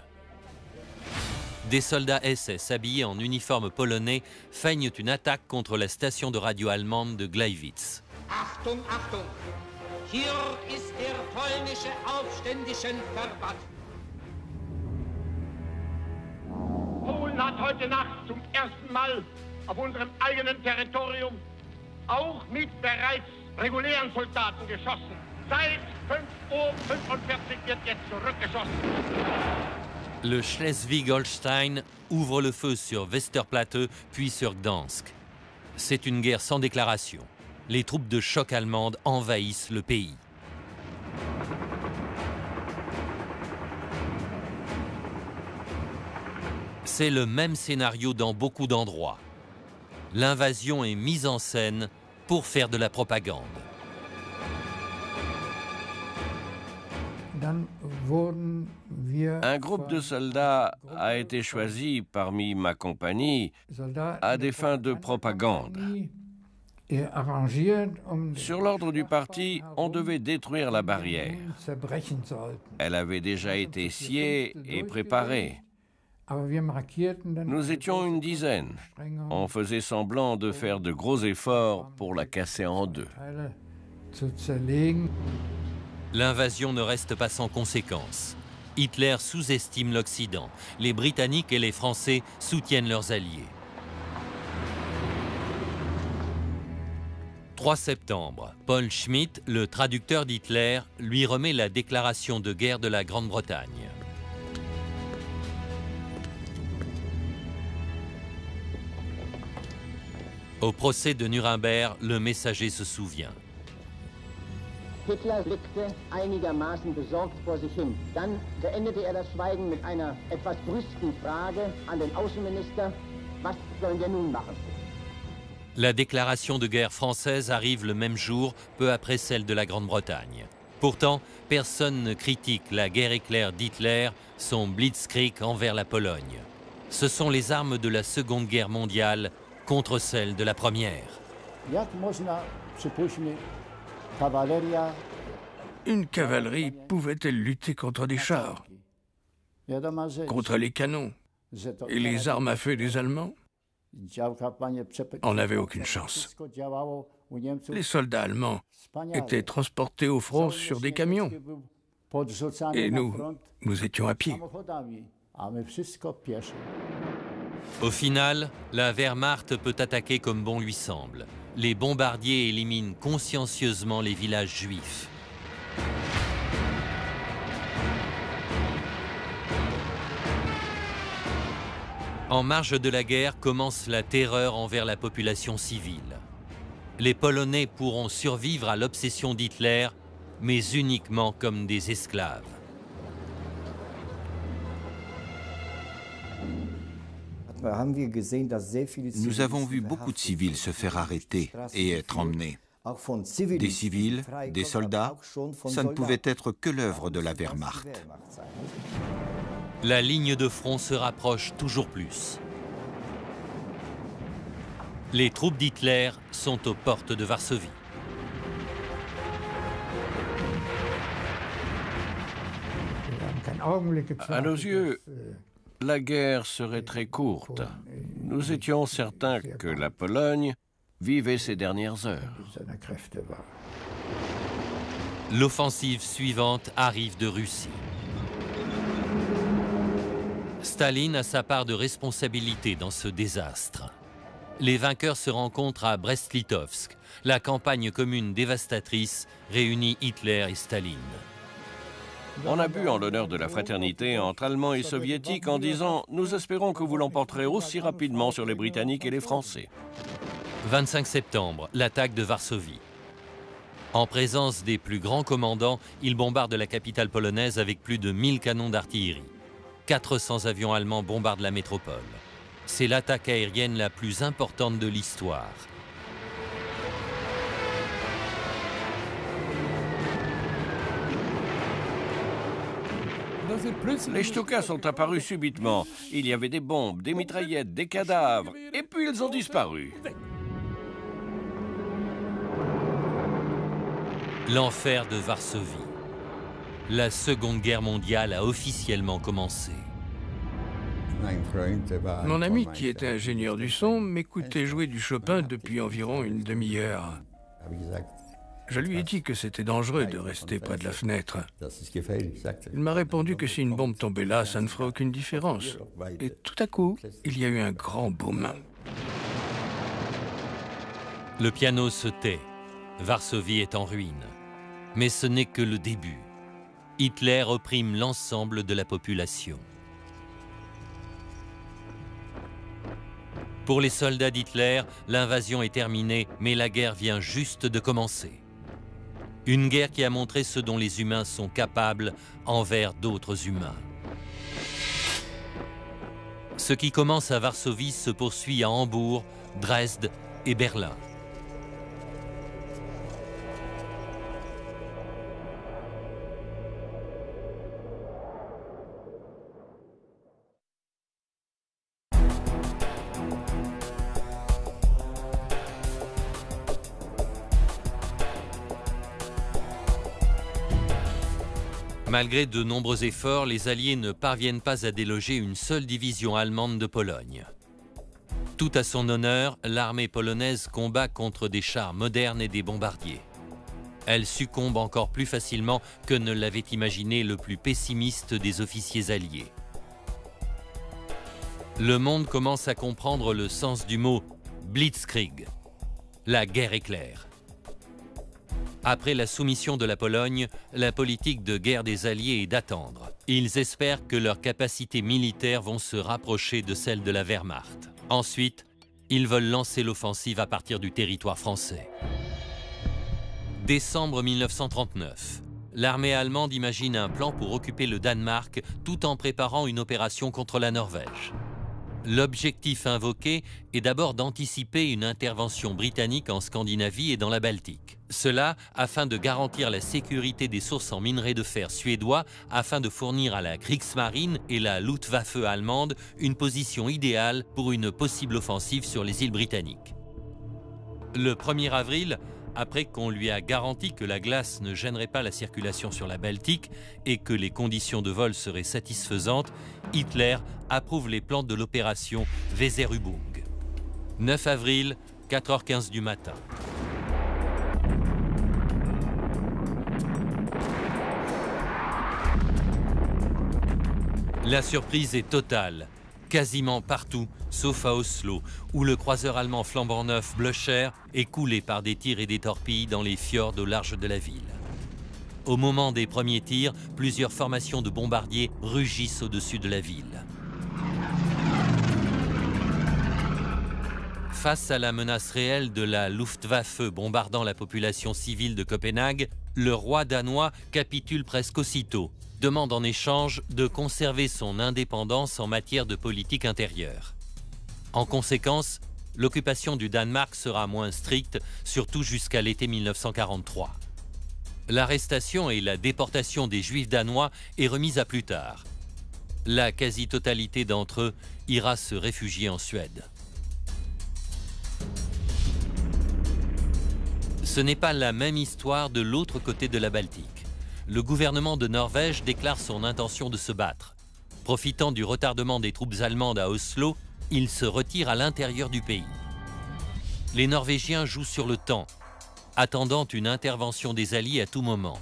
Des soldats SS habillés en uniforme polonais feignent une attaque contre la station de radio allemande de Gleiwitz. Achtung, Achtung! Hier ist der polnische Aufständischen-Verband. Polen hat heute Nacht zum ersten Mal auf unserem eigenen Territorium auch mit bereits regulären Soldaten geschossen. Seit 5:45 Uhr wird jetzt zurückgeschossen. Le Schleswig-Holstein ouvre le feu sur Westerplatte, puis sur Gdansk. C'est une guerre sans déclaration. Les troupes de choc allemandes envahissent le pays. C'est le même scénario dans beaucoup d'endroits. L'invasion est mise en scène pour faire de la propagande. Un groupe de soldats a été choisi parmi ma compagnie à des fins de propagande. Sur l'ordre du parti, on devait détruire la barrière. Elle avait déjà été sciée et préparée. Nous étions une dizaine. On faisait semblant de faire de gros efforts pour la casser en deux. L'invasion ne reste pas sans conséquences. Hitler sous-estime l'Occident. Les Britanniques et les Français soutiennent leurs alliés. 3 septembre, Paul Schmitt, le traducteur d'Hitler, lui remet la déclaration de guerre de la Grande-Bretagne. Au procès de Nuremberg, le messager se souvient. Hitler blickte einigermaßen besorgt vor sich hin. Dann beendete das Schweigen mit einer etwas brüsken Frage an den Außenminister: Was sollen wir nun machen? La déclaration de guerre française arrive le même jour, peu après celle de la Grande-Bretagne. Pourtant, personne ne critique la guerre éclair d'Hitler, son blitzkrieg envers la Pologne. Ce sont les armes de la Seconde Guerre mondiale contre celles de la Première. Une cavalerie pouvait-elle lutter contre des chars, contre les canons et les armes à feu des Allemands? On n'avait aucune chance. Les soldats allemands étaient transportés au front sur des camions. Et nous étions à pied. Au final, la Wehrmacht peut attaquer comme bon lui semble. Les bombardiers éliminent consciencieusement les villages juifs. En marge de la guerre commence la terreur envers la population civile. Les Polonais pourront survivre à l'obsession d'Hitler, mais uniquement comme des esclaves. Nous avons vu beaucoup de civils se faire arrêter et être emmenés. Des civils, des soldats, ça ne pouvait être que l'œuvre de la Wehrmacht. La ligne de front se rapproche toujours plus. Les troupes d'Hitler sont aux portes de Varsovie. À nos yeux, la guerre serait très courte. Nous étions certains que la Pologne vivait ses dernières heures. L'offensive suivante arrive de Russie. Staline a sa part de responsabilité dans ce désastre. Les vainqueurs se rencontrent à Brest-Litovsk. La campagne commune dévastatrice réunit Hitler et Staline. On a bu en l'honneur de la fraternité entre Allemands et Soviétiques en disant « Nous espérons que vous l'emporterez aussi rapidement sur les Britanniques et les Français ». 25 septembre, l'attaque de Varsovie. En présence des plus grands commandants, ils bombardent la capitale polonaise avec plus de 1000 canons d'artillerie. 400 avions allemands bombardent la métropole. C'est l'attaque aérienne la plus importante de l'histoire. Les Stukas sont apparus subitement. Il y avait des bombes, des mitraillettes, des cadavres, et puis ils ont disparu. L'enfer de Varsovie. La Seconde Guerre mondiale a officiellement commencé. Mon ami, qui était ingénieur du son, m'écoutait jouer du Chopin depuis environ une demi-heure. Je lui ai dit que c'était dangereux de rester près de la fenêtre. Il m'a répondu que si une bombe tombait là, ça ne ferait aucune différence. Et tout à coup, il y a eu un grand boom. Le piano se tait. Varsovie est en ruine. Mais ce n'est que le début. Hitler opprime l'ensemble de la population. Pour les soldats d'Hitler, l'invasion est terminée, mais la guerre vient juste de commencer. Une guerre qui a montré ce dont les humains sont capables envers d'autres humains. Ce qui commence à Varsovie se poursuit à Hambourg, Dresde et Berlin. Malgré de nombreux efforts, les Alliés ne parviennent pas à déloger une seule division allemande de Pologne. Tout à son honneur, l'armée polonaise combat contre des chars modernes et des bombardiers. Elle succombe encore plus facilement que ne l'avait imaginé le plus pessimiste des officiers alliés. Le monde commence à comprendre le sens du mot « Blitzkrieg », la guerre éclair. Après la soumission de la Pologne, la politique de guerre des Alliés est d'attendre. Ils espèrent que leurs capacités militaires vont se rapprocher de celles de la Wehrmacht. Ensuite, ils veulent lancer l'offensive à partir du territoire français. Décembre 1939. L'armée allemande imagine un plan pour occuper le Danemark tout en préparant une opération contre la Norvège. L'objectif invoqué est d'abord d'anticiper une intervention britannique en Scandinavie et dans la Baltique. Cela afin de garantir la sécurité des sources en minerai de fer suédois, afin de fournir à la Kriegsmarine et la Luftwaffe allemande une position idéale pour une possible offensive sur les îles britanniques. Le 1er avril, après qu'on lui a garanti que la glace ne gênerait pas la circulation sur la Baltique et que les conditions de vol seraient satisfaisantes, Hitler approuve les plans de l'opération Weserübung. 9 avril, 4h15 du matin. La surprise est totale. Quasiment partout, sauf à Oslo, où le croiseur allemand flambant neuf Blücher est coulé par des tirs et des torpilles dans les fjords au large de la ville. Au moment des premiers tirs, plusieurs formations de bombardiers rugissent au-dessus de la ville. Face à la menace réelle de la Luftwaffe bombardant la population civile de Copenhague, le roi danois capitule presque aussitôt, demande en échange de conserver son indépendance en matière de politique intérieure. En conséquence, l'occupation du Danemark sera moins stricte, surtout jusqu'à l'été 1943. L'arrestation et la déportation des Juifs danois est remise à plus tard. La quasi-totalité d'entre eux ira se réfugier en Suède. Ce n'est pas la même histoire de l'autre côté de la Baltique. Le gouvernement de Norvège déclare son intention de se battre. Profitant du retardement des troupes allemandes à Oslo, il se retire à l'intérieur du pays. Les Norvégiens jouent sur le temps, attendant une intervention des Alliés à tout moment.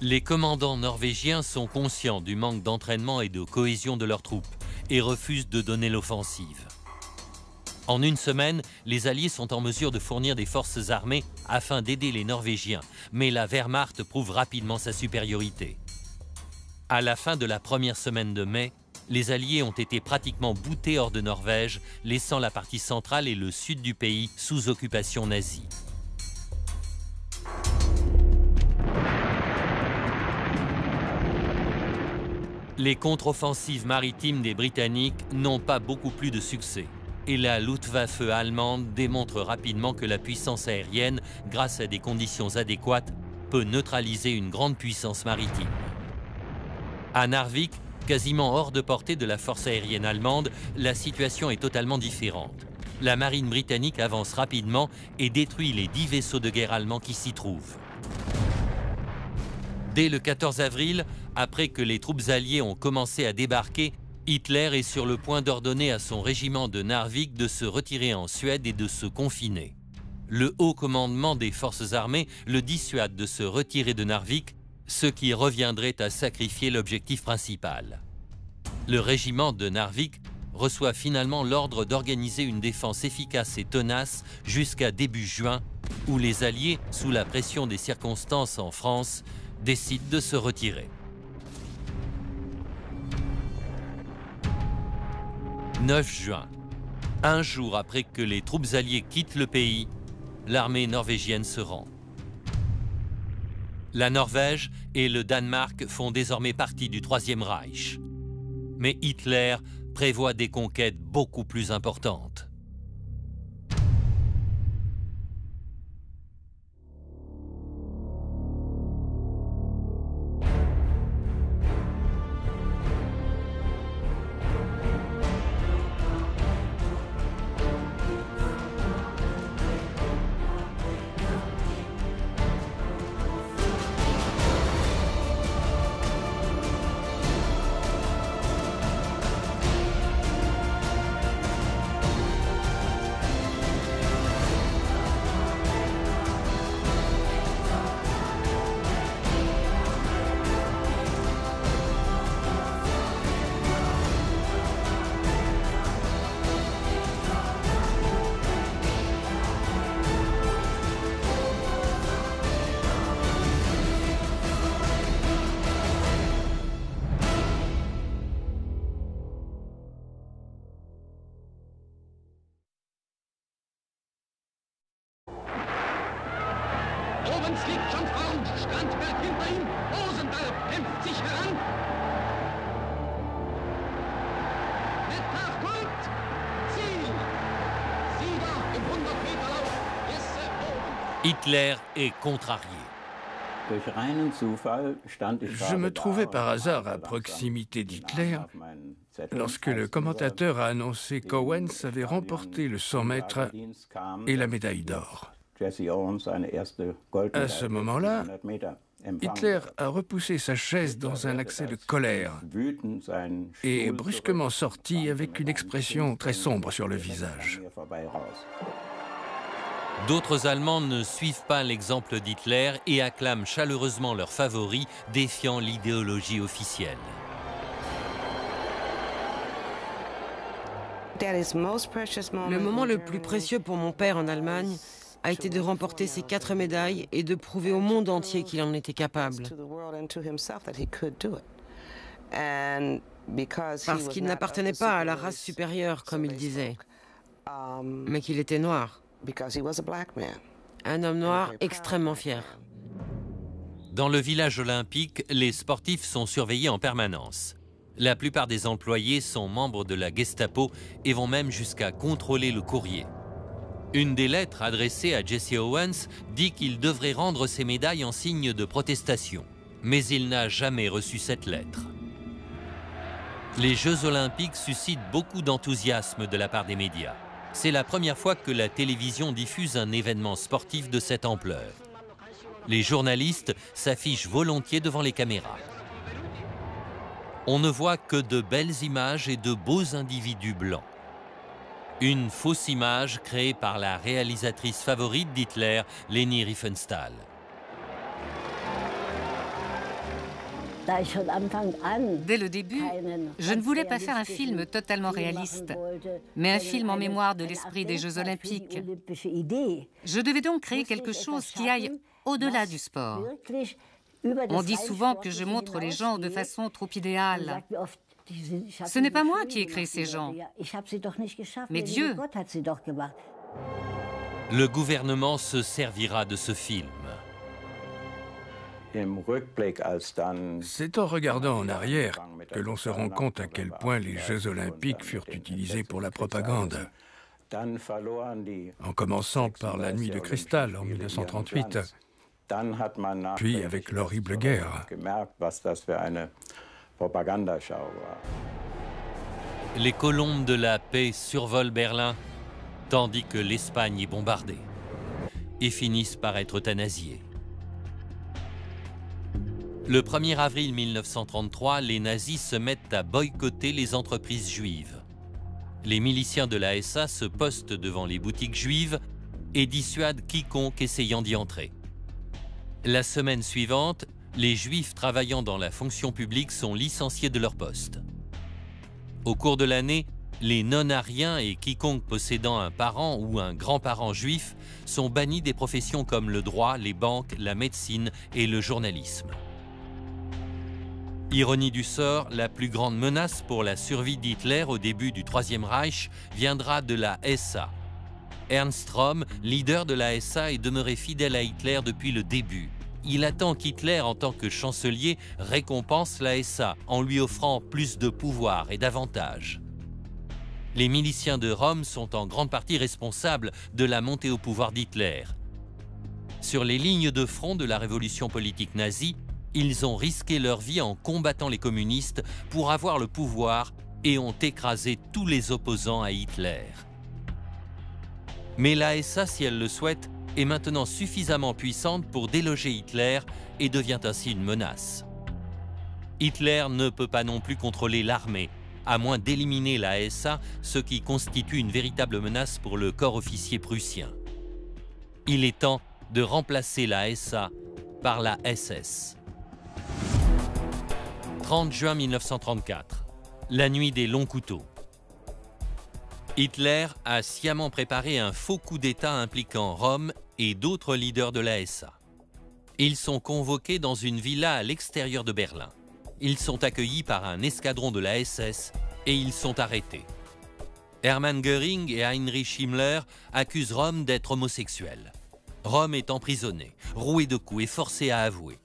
Les commandants norvégiens sont conscients du manque d'entraînement et de cohésion de leurs troupes et refusent de donner l'offensive. En une semaine, les Alliés sont en mesure de fournir des forces armées afin d'aider les Norvégiens, mais la Wehrmacht prouve rapidement sa supériorité. À la fin de la première semaine de mai, les Alliés ont été pratiquement boutés hors de Norvège, laissant la partie centrale et le sud du pays sous occupation nazie. Les contre-offensives maritimes des Britanniques n'ont pas beaucoup plus de succès. Et la Luftwaffe allemande démontre rapidement que la puissance aérienne, grâce à des conditions adéquates, peut neutraliser une grande puissance maritime. À Narvik, quasiment hors de portée de la force aérienne allemande, la situation est totalement différente. La marine britannique avance rapidement et détruit les 10 vaisseaux de guerre allemands qui s'y trouvent. Dès le 14 avril, après que les troupes alliées ont commencé à débarquer, Hitler est sur le point d'ordonner à son régiment de Narvik de se retirer en Suède et de se confiner. Le haut commandement des forces armées le dissuade de se retirer de Narvik, ce qui reviendrait à sacrifier l'objectif principal. Le régiment de Narvik reçoit finalement l'ordre d'organiser une défense efficace et tenace jusqu'à début juin, où les Alliés, sous la pression des circonstances en France, décident de se retirer. 9 juin. Un jour après que les troupes alliées quittent le pays, l'armée norvégienne se rend. La Norvège et le Danemark font désormais partie du Troisième Reich. Mais Hitler prévoit des conquêtes beaucoup plus importantes. Oben fliegt schon Frauen, Strandberg hinter ihm, Rosenberg kämpft sich heran. Wettkampf kommt, Ziel, Sieger im 100-Meter-Lauf, Jesse oben. Hitler est contrarié. Je me trouvais par hasard à proximité d'Hitler lorsque le commentateur a annoncé qu'Owens avait remporté le 100 mètres et la médaille d'or. À ce moment-là, Hitler a repoussé sa chaise dans un accès de colère et est brusquement sorti avec une expression très sombre sur le visage. D'autres Allemands ne suivent pas l'exemple d'Hitler et acclament chaleureusement leur favori, défiant l'idéologie officielle. Le moment le plus précieux pour mon père en Allemagne a été de remporter ces 4 médailles et de prouver au monde entier qu'il en était capable. Parce qu'il n'appartenait pas à la race supérieure, comme il disait, mais qu'il était noir. Un homme noir extrêmement fier. Dans le village olympique, les sportifs sont surveillés en permanence. La plupart des employés sont membres de la Gestapo et vont même jusqu'à contrôler le courrier. Une des lettres adressées à Jesse Owens dit qu'il devrait rendre ses médailles en signe de protestation. Mais il n'a jamais reçu cette lettre. Les Jeux olympiques suscitent beaucoup d'enthousiasme de la part des médias. C'est la première fois que la télévision diffuse un événement sportif de cette ampleur. Les journalistes s'affichent volontiers devant les caméras. On ne voit que de belles images et de beaux individus blancs. Une fausse image créée par la réalisatrice favorite d'Hitler, Leni Riefenstahl. Dès le début, je ne voulais pas faire un film totalement réaliste, mais un film en mémoire de l'esprit des Jeux olympiques. Je devais donc créer quelque chose qui aille au-delà du sport. On dit souvent que je montre les gens de façon trop idéale. Ce n'est pas moi qui ai créé ces gens, mais Dieu. Le gouvernement se servira de ce film. C'est en regardant en arrière que l'on se rend compte à quel point les Jeux olympiques furent utilisés pour la propagande. En commençant par la Nuit de cristal en 1938, puis avec l'horrible guerre. Les colombes de la paix survolent Berlin, tandis que l'Espagne est bombardée, et finissent par être euthanasiées. Le 1er avril 1933, les nazis se mettent à boycotter les entreprises juives. Les miliciens de la SA se postent devant les boutiques juives et dissuadent quiconque essayant d'y entrer. La semaine suivante, les Juifs travaillant dans la fonction publique sont licenciés de leur poste. Au cours de l'année, les non-ariens et quiconque possédant un parent ou un grand-parent juif sont bannis des professions comme le droit, les banques, la médecine et le journalisme. Ironie du sort, la plus grande menace pour la survie d'Hitler au début du Troisième Reich viendra de la SA. Ernst Röhm, leader de la SA, est demeuré fidèle à Hitler depuis le début. Il attend qu'Hitler, en tant que chancelier, récompense la SA en lui offrant plus de pouvoir et d'avantages. Les miliciens de Röhm sont en grande partie responsables de la montée au pouvoir d'Hitler. Sur les lignes de front de la révolution politique nazie, ils ont risqué leur vie en combattant les communistes pour avoir le pouvoir et ont écrasé tous les opposants à Hitler. Mais la SA, si elle le souhaite, est maintenant suffisamment puissante pour déloger Hitler et devient ainsi une menace. Hitler ne peut pas non plus contrôler l'armée, à moins d'éliminer la SA, ce qui constitue une véritable menace pour le corps officier prussien. Il est temps de remplacer la SA par la SS. 30 juin 1934, la nuit des longs couteaux. Hitler a sciemment préparé un faux coup d'État impliquant Röhm et d'autres leaders de la SA. Ils sont convoqués dans une villa à l'extérieur de Berlin. Ils sont accueillis par un escadron de la SS et ils sont arrêtés. Hermann Göring et Heinrich Himmler accusent Röhm d'être homosexuel. Röhm est emprisonné, roué de coups et forcé à avouer.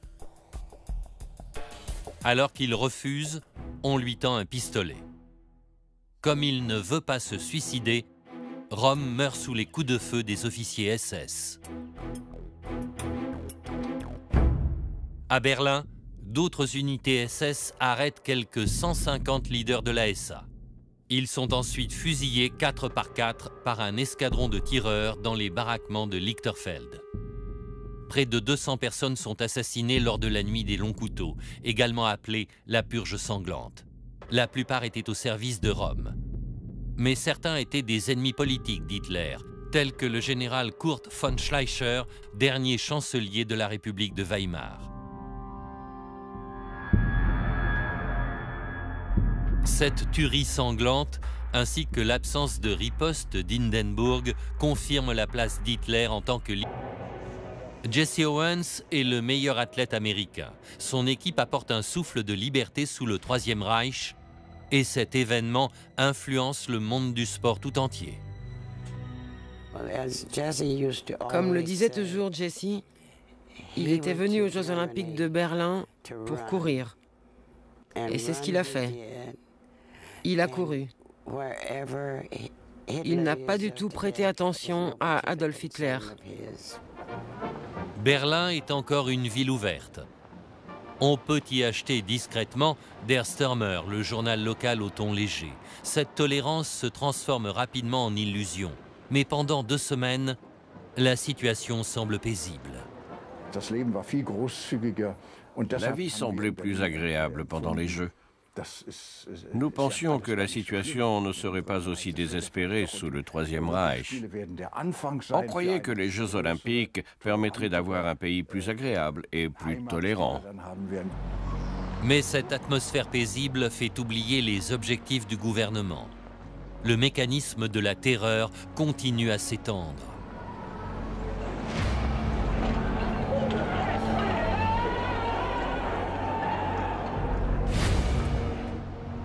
Alors qu'il refuse, on lui tend un pistolet. Comme il ne veut pas se suicider, Röhm meurt sous les coups de feu des officiers SS. À Berlin, d'autres unités SS arrêtent quelques 150 leaders de la SA. Ils sont ensuite fusillés 4 par 4 par un escadron de tireurs dans les baraquements de Lichterfeld. Près de 200 personnes sont assassinées lors de la nuit des longs couteaux, également appelée la purge sanglante. La plupart étaient au service de Röhm. Mais certains étaient des ennemis politiques d'Hitler, tels que le général Kurt von Schleicher, dernier chancelier de la République de Weimar. Cette tuerie sanglante, ainsi que l'absence de riposte d'Hindenburg, confirment la place d'Hitler en tant que leader. Jesse Owens est le meilleur athlète américain. Son équipe apporte un souffle de liberté sous le Troisième Reich et cet événement influence le monde du sport tout entier. Comme le disait toujours Jesse, il était venu aux Jeux Olympiques de Berlin pour courir. Et c'est ce qu'il a fait. Il a couru. Il n'a pas du tout prêté attention à Adolf Hitler. Berlin est encore une ville ouverte. On peut y acheter discrètement Der Stürmer, le journal local au ton léger. Cette tolérance se transforme rapidement en illusion. Mais pendant 2 semaines, la situation semble paisible. La vie semblait plus agréable pendant les Jeux. Nous pensions que la situation ne serait pas aussi désespérée sous le Troisième Reich. On croyait que les Jeux Olympiques permettraient d'avoir un pays plus agréable et plus tolérant. Mais cette atmosphère paisible fait oublier les objectifs du gouvernement. Le mécanisme de la terreur continue à s'étendre.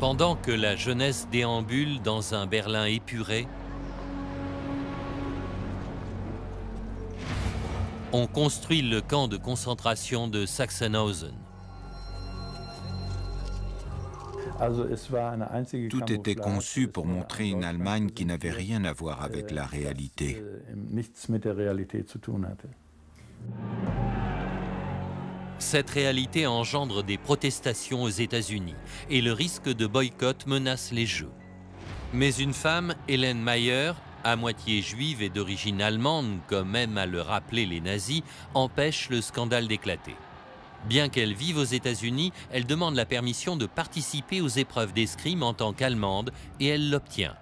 Pendant que la jeunesse déambule dans un Berlin épuré, on construit le camp de concentration de Sachsenhausen. Tout était conçu pour montrer une Allemagne qui n'avait rien à voir avec la réalité. Cette réalité engendre des protestations aux États-Unis et le risque de boycott menace les Jeux. Mais une femme, Hélène Mayer, à moitié juive et d'origine allemande, comme aiment à le rappeler les nazis, empêche le scandale d'éclater. Bien qu'elle vive aux États-Unis, elle demande la permission de participer aux épreuves d'escrime en tant qu'Allemande et elle l'obtient.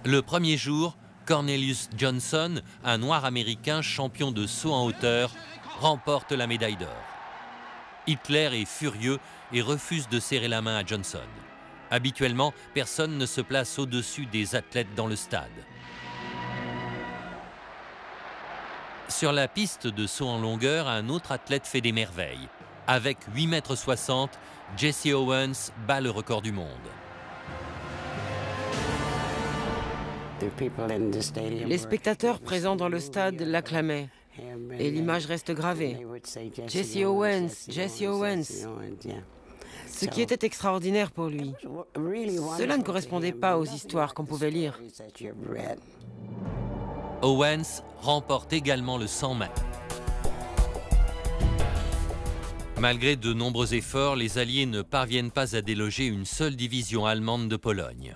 Le premier jour, Cornelius Johnson, un noir américain champion de saut en hauteur, remporte la médaille d'or. Hitler est furieux et refuse de serrer la main à Johnson. Habituellement, personne ne se place au-dessus des athlètes dans le stade. Sur la piste de saut en longueur, un autre athlète fait des merveilles. Avec 8,60 m, Jesse Owens bat le record du monde. Les spectateurs présents dans le stade l'acclamaient. Et l'image reste gravée. Jesse Owens, Jesse Owens. Ce qui était extraordinaire pour lui. Cela ne correspondait pas aux histoires qu'on pouvait lire. Owens remporte également le 100 mètres. Malgré de nombreux efforts, les Alliés ne parviennent pas à déloger une seule division allemande de Pologne.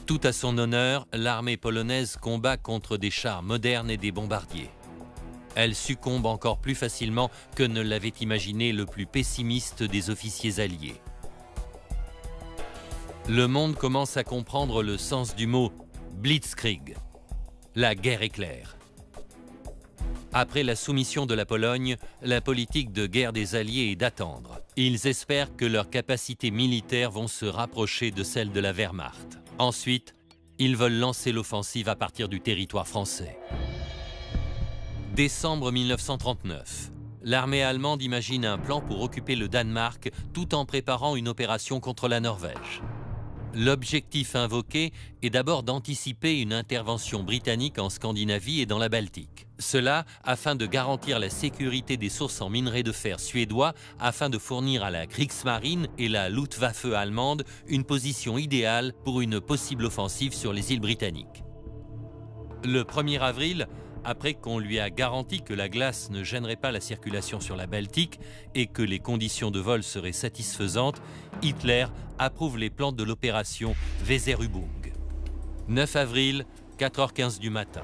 Tout à son honneur, l'armée polonaise combat contre des chars modernes et des bombardiers. Elle succombe encore plus facilement que ne l'avait imaginé le plus pessimiste des officiers alliés. Le monde commence à comprendre le sens du mot « Blitzkrieg », la guerre éclair. Après la soumission de la Pologne, la politique de guerre des Alliés est d'attendre. Ils espèrent que leurs capacités militaires vont se rapprocher de celles de la Wehrmacht. Ensuite, ils veulent lancer l'offensive à partir du territoire français. Décembre 1939. L'armée allemande imagine un plan pour occuper le Danemark tout en préparant une opération contre la Norvège. L'objectif invoqué est d'abord d'anticiper une intervention britannique en Scandinavie et dans la Baltique. Cela afin de garantir la sécurité des sources en minerai de fer suédois, afin de fournir à la Kriegsmarine et la Luftwaffe allemande une position idéale pour une possible offensive sur les îles britanniques. Le 1er avril, après qu'on lui a garanti que la glace ne gênerait pas la circulation sur la Baltique et que les conditions de vol seraient satisfaisantes, Hitler approuve les plans de l'opération Weserübung. 9 avril, 4h15 du matin.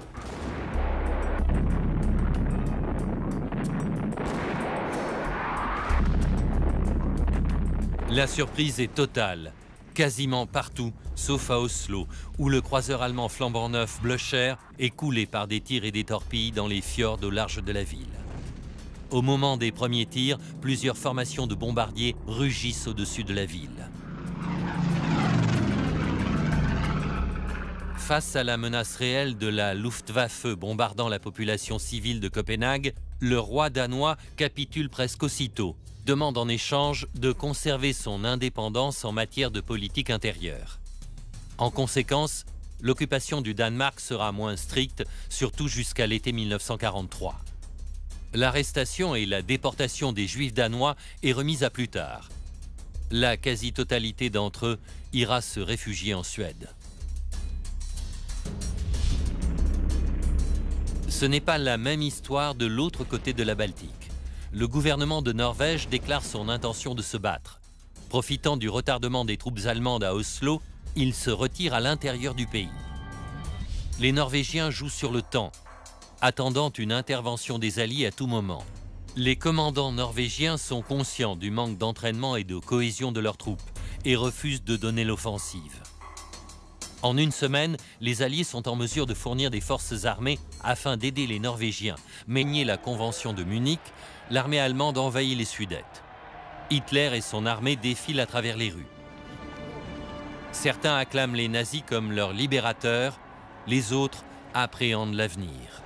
La surprise est totale. Quasiment partout, sauf à Oslo, où le croiseur allemand flambant neuf Blücher est coulé par des tirs et des torpilles dans les fjords au large de la ville. Au moment des premiers tirs, plusieurs formations de bombardiers rugissent au-dessus de la ville. Face à la menace réelle de la Luftwaffe bombardant la population civile de Copenhague, le roi danois capitule presque aussitôt, demande en échange de conserver son indépendance en matière de politique intérieure. En conséquence, l'occupation du Danemark sera moins stricte, surtout jusqu'à l'été 1943. L'arrestation et la déportation des Juifs danois est remise à plus tard. La quasi-totalité d'entre eux ira se réfugier en Suède. Ce n'est pas la même histoire de l'autre côté de la Baltique. Le gouvernement de Norvège déclare son intention de se battre. Profitant du retardement des troupes allemandes à Oslo, il se retire à l'intérieur du pays. Les Norvégiens jouent sur le temps, attendant une intervention des Alliés à tout moment. Les commandants norvégiens sont conscients du manque d'entraînement et de cohésion de leurs troupes et refusent de donner l'offensive. En une semaine, les Alliés sont en mesure de fournir des forces armées afin d'aider les Norvégiens. Mais nier la convention de Munich, l'armée allemande envahit les Sudètes. Hitler et son armée défilent à travers les rues. Certains acclament les nazis comme leurs libérateurs, les autres appréhendent l'avenir.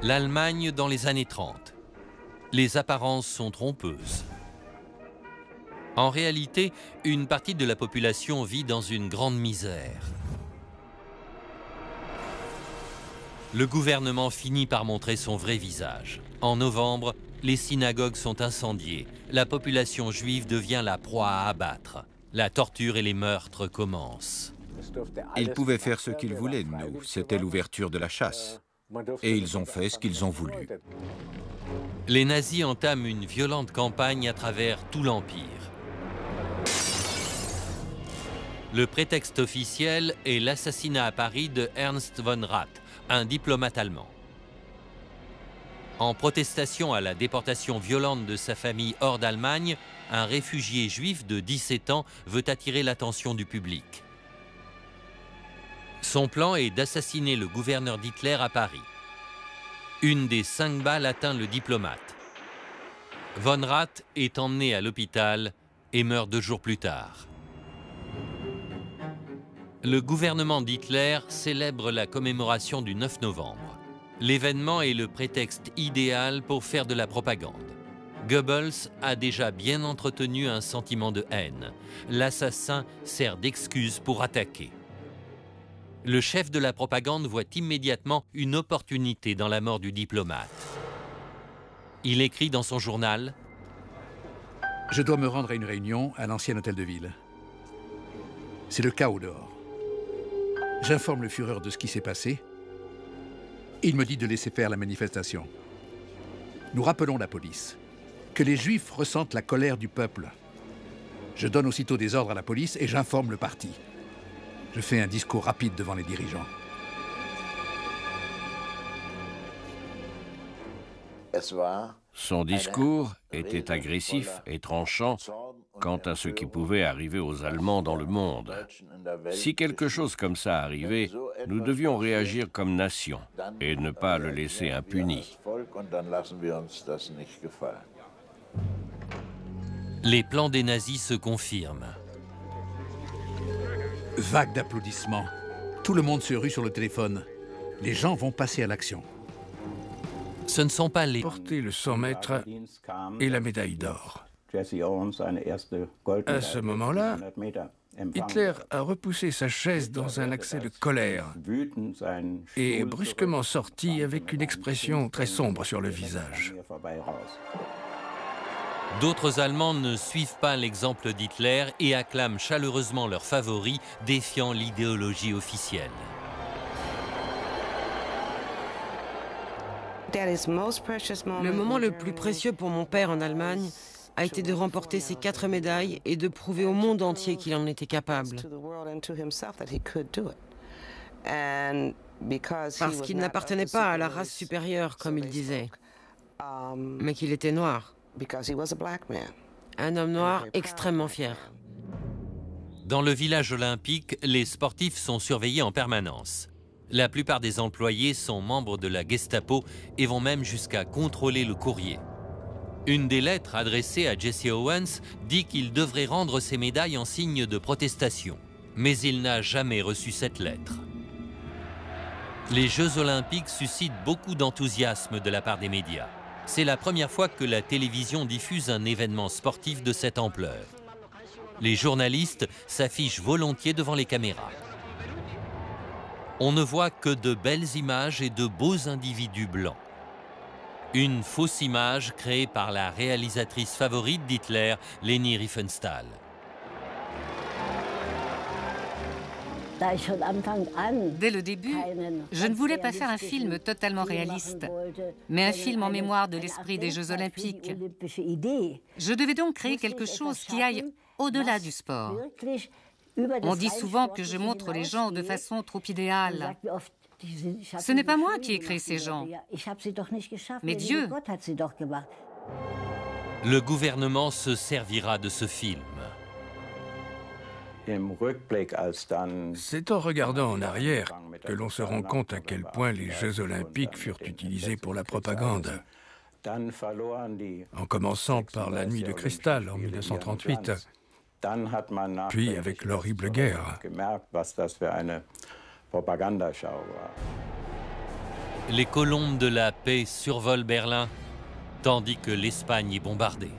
L'Allemagne dans les années 30. Les apparences sont trompeuses. En réalité, une partie de la population vit dans une grande misère. Le gouvernement finit par montrer son vrai visage. En novembre, les synagogues sont incendiées. La population juive devient la proie à abattre. La torture et les meurtres commencent. Ils pouvaient faire ce qu'ils voulaient de nous. C'était l'ouverture de la chasse. Et ils ont fait ce qu'ils ont voulu. Les nazis entament une violente campagne à travers tout l'Empire. Le prétexte officiel est l'assassinat à Paris de Ernst von Rath, un diplomate allemand. En protestation à la déportation violente de sa famille hors d'Allemagne, un réfugié juif de 17 ans veut attirer l'attention du public. Son plan est d'assassiner le gouverneur d'Hitler à Paris. Une des 5 balles atteint le diplomate. Von Rath est emmené à l'hôpital et meurt 2 jours plus tard. Le gouvernement d'Hitler célèbre la commémoration du 9 novembre. L'événement est le prétexte idéal pour faire de la propagande. Goebbels a déjà bien entretenu un sentiment de haine. L'assassin sert d'excuse pour attaquer. Le chef de la propagande voit immédiatement une opportunité dans la mort du diplomate. Il écrit dans son journal « Je dois me rendre à une réunion à l'ancien hôtel de ville. C'est le chaos dehors. J'informe le Führer de ce qui s'est passé. Il me dit de laisser faire la manifestation. Nous rappelons la police. Que les Juifs ressentent la colère du peuple. Je donne aussitôt des ordres à la police et j'informe le parti. Je fais un discours rapide devant les dirigeants. » Son discours était agressif et tranchant quant à ce qui pouvait arriver aux Allemands dans le monde. Si quelque chose comme ça arrivait, nous devions réagir comme nation et ne pas le laisser impuni. Les plans des nazis se confirment. Vague d'applaudissements. Tout le monde se rue sur le téléphone. Les gens vont passer à l'action. Ce ne sont pas les... Porter le 100 mètres et la médaille d'or. À ce moment-là, Hitler a repoussé sa chaise dans un accès de colère et est brusquement sorti avec une expression très sombre sur le visage. D'autres Allemands ne suivent pas l'exemple d'Hitler et acclament chaleureusement leur favori, défiant l'idéologie officielle. Le moment le plus précieux pour mon père en Allemagne a été de remporter ces 4 médailles et de prouver au monde entier qu'il en était capable. Parce qu'il n'appartenait pas à la race supérieure, comme il disait, mais qu'il était noir. Un homme noir extrêmement fier. Dans le village olympique, les sportifs sont surveillés en permanence. La plupart des employés sont membres de la Gestapo et vont même jusqu'à contrôler le courrier. Une des lettres adressées à Jesse Owens dit qu'il devrait rendre ses médailles en signe de protestation. Mais il n'a jamais reçu cette lettre. Les Jeux olympiques suscitent beaucoup d'enthousiasme de la part des médias. C'est la première fois que la télévision diffuse un événement sportif de cette ampleur. Les journalistes s'affichent volontiers devant les caméras. On ne voit que de belles images et de beaux individus blancs. Une fausse image créée par la réalisatrice favorite d'Hitler, Leni Riefenstahl. Dès le début, je ne voulais pas faire un film totalement réaliste, mais un film en mémoire de l'esprit des Jeux olympiques. Je devais donc créer quelque chose qui aille au-delà du sport. On dit souvent que je montre les gens de façon trop idéale. Ce n'est pas moi qui ai créé ces gens, mais Dieu. Le gouvernement se servira de ce film. C'est en regardant en arrière que l'on se rend compte à quel point les Jeux olympiques furent utilisés pour la propagande. En commençant par la nuit de cristal en 1938, puis avec l'horrible guerre. Les colombes de la paix survolent Berlin, tandis que l'Espagne est bombardée.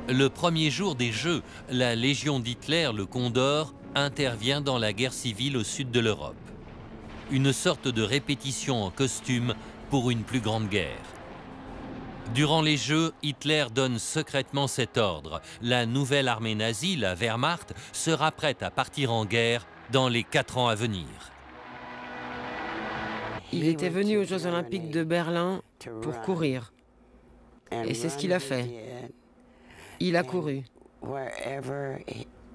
Le premier jour des Jeux, la Légion d'Hitler, le Condor, intervient dans la guerre civile au sud de l'Europe. Une sorte de répétition en costume pour une plus grande guerre. Durant les Jeux, Hitler donne secrètement cet ordre. La nouvelle armée nazie, la Wehrmacht, sera prête à partir en guerre dans les 4 ans à venir. Il était venu aux Jeux olympiques de Berlin pour courir. Et c'est ce qu'il a fait. Il a couru.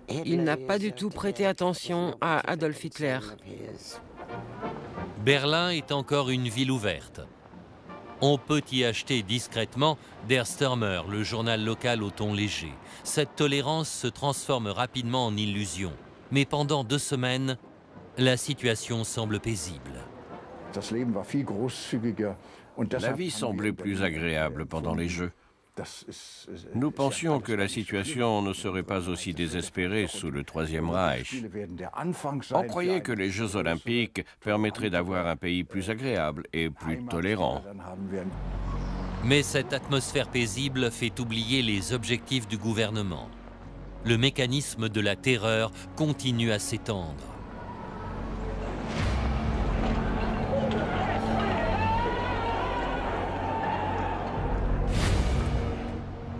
Il n'a pas du tout prêté attention à Adolf Hitler. Berlin est encore une ville ouverte. On peut y acheter discrètement Der Stürmer, le journal local au ton léger. Cette tolérance se transforme rapidement en illusion. Mais pendant 2 semaines, la situation semble paisible. La vie semblait plus agréable pendant les Jeux. Nous pensions que la situation ne serait pas aussi désespérée sous le Troisième Reich. On croyait que les Jeux olympiques permettraient d'avoir un pays plus agréable et plus tolérant. Mais cette atmosphère paisible fait oublier les objectifs du gouvernement. Le mécanisme de la terreur continue à s'étendre.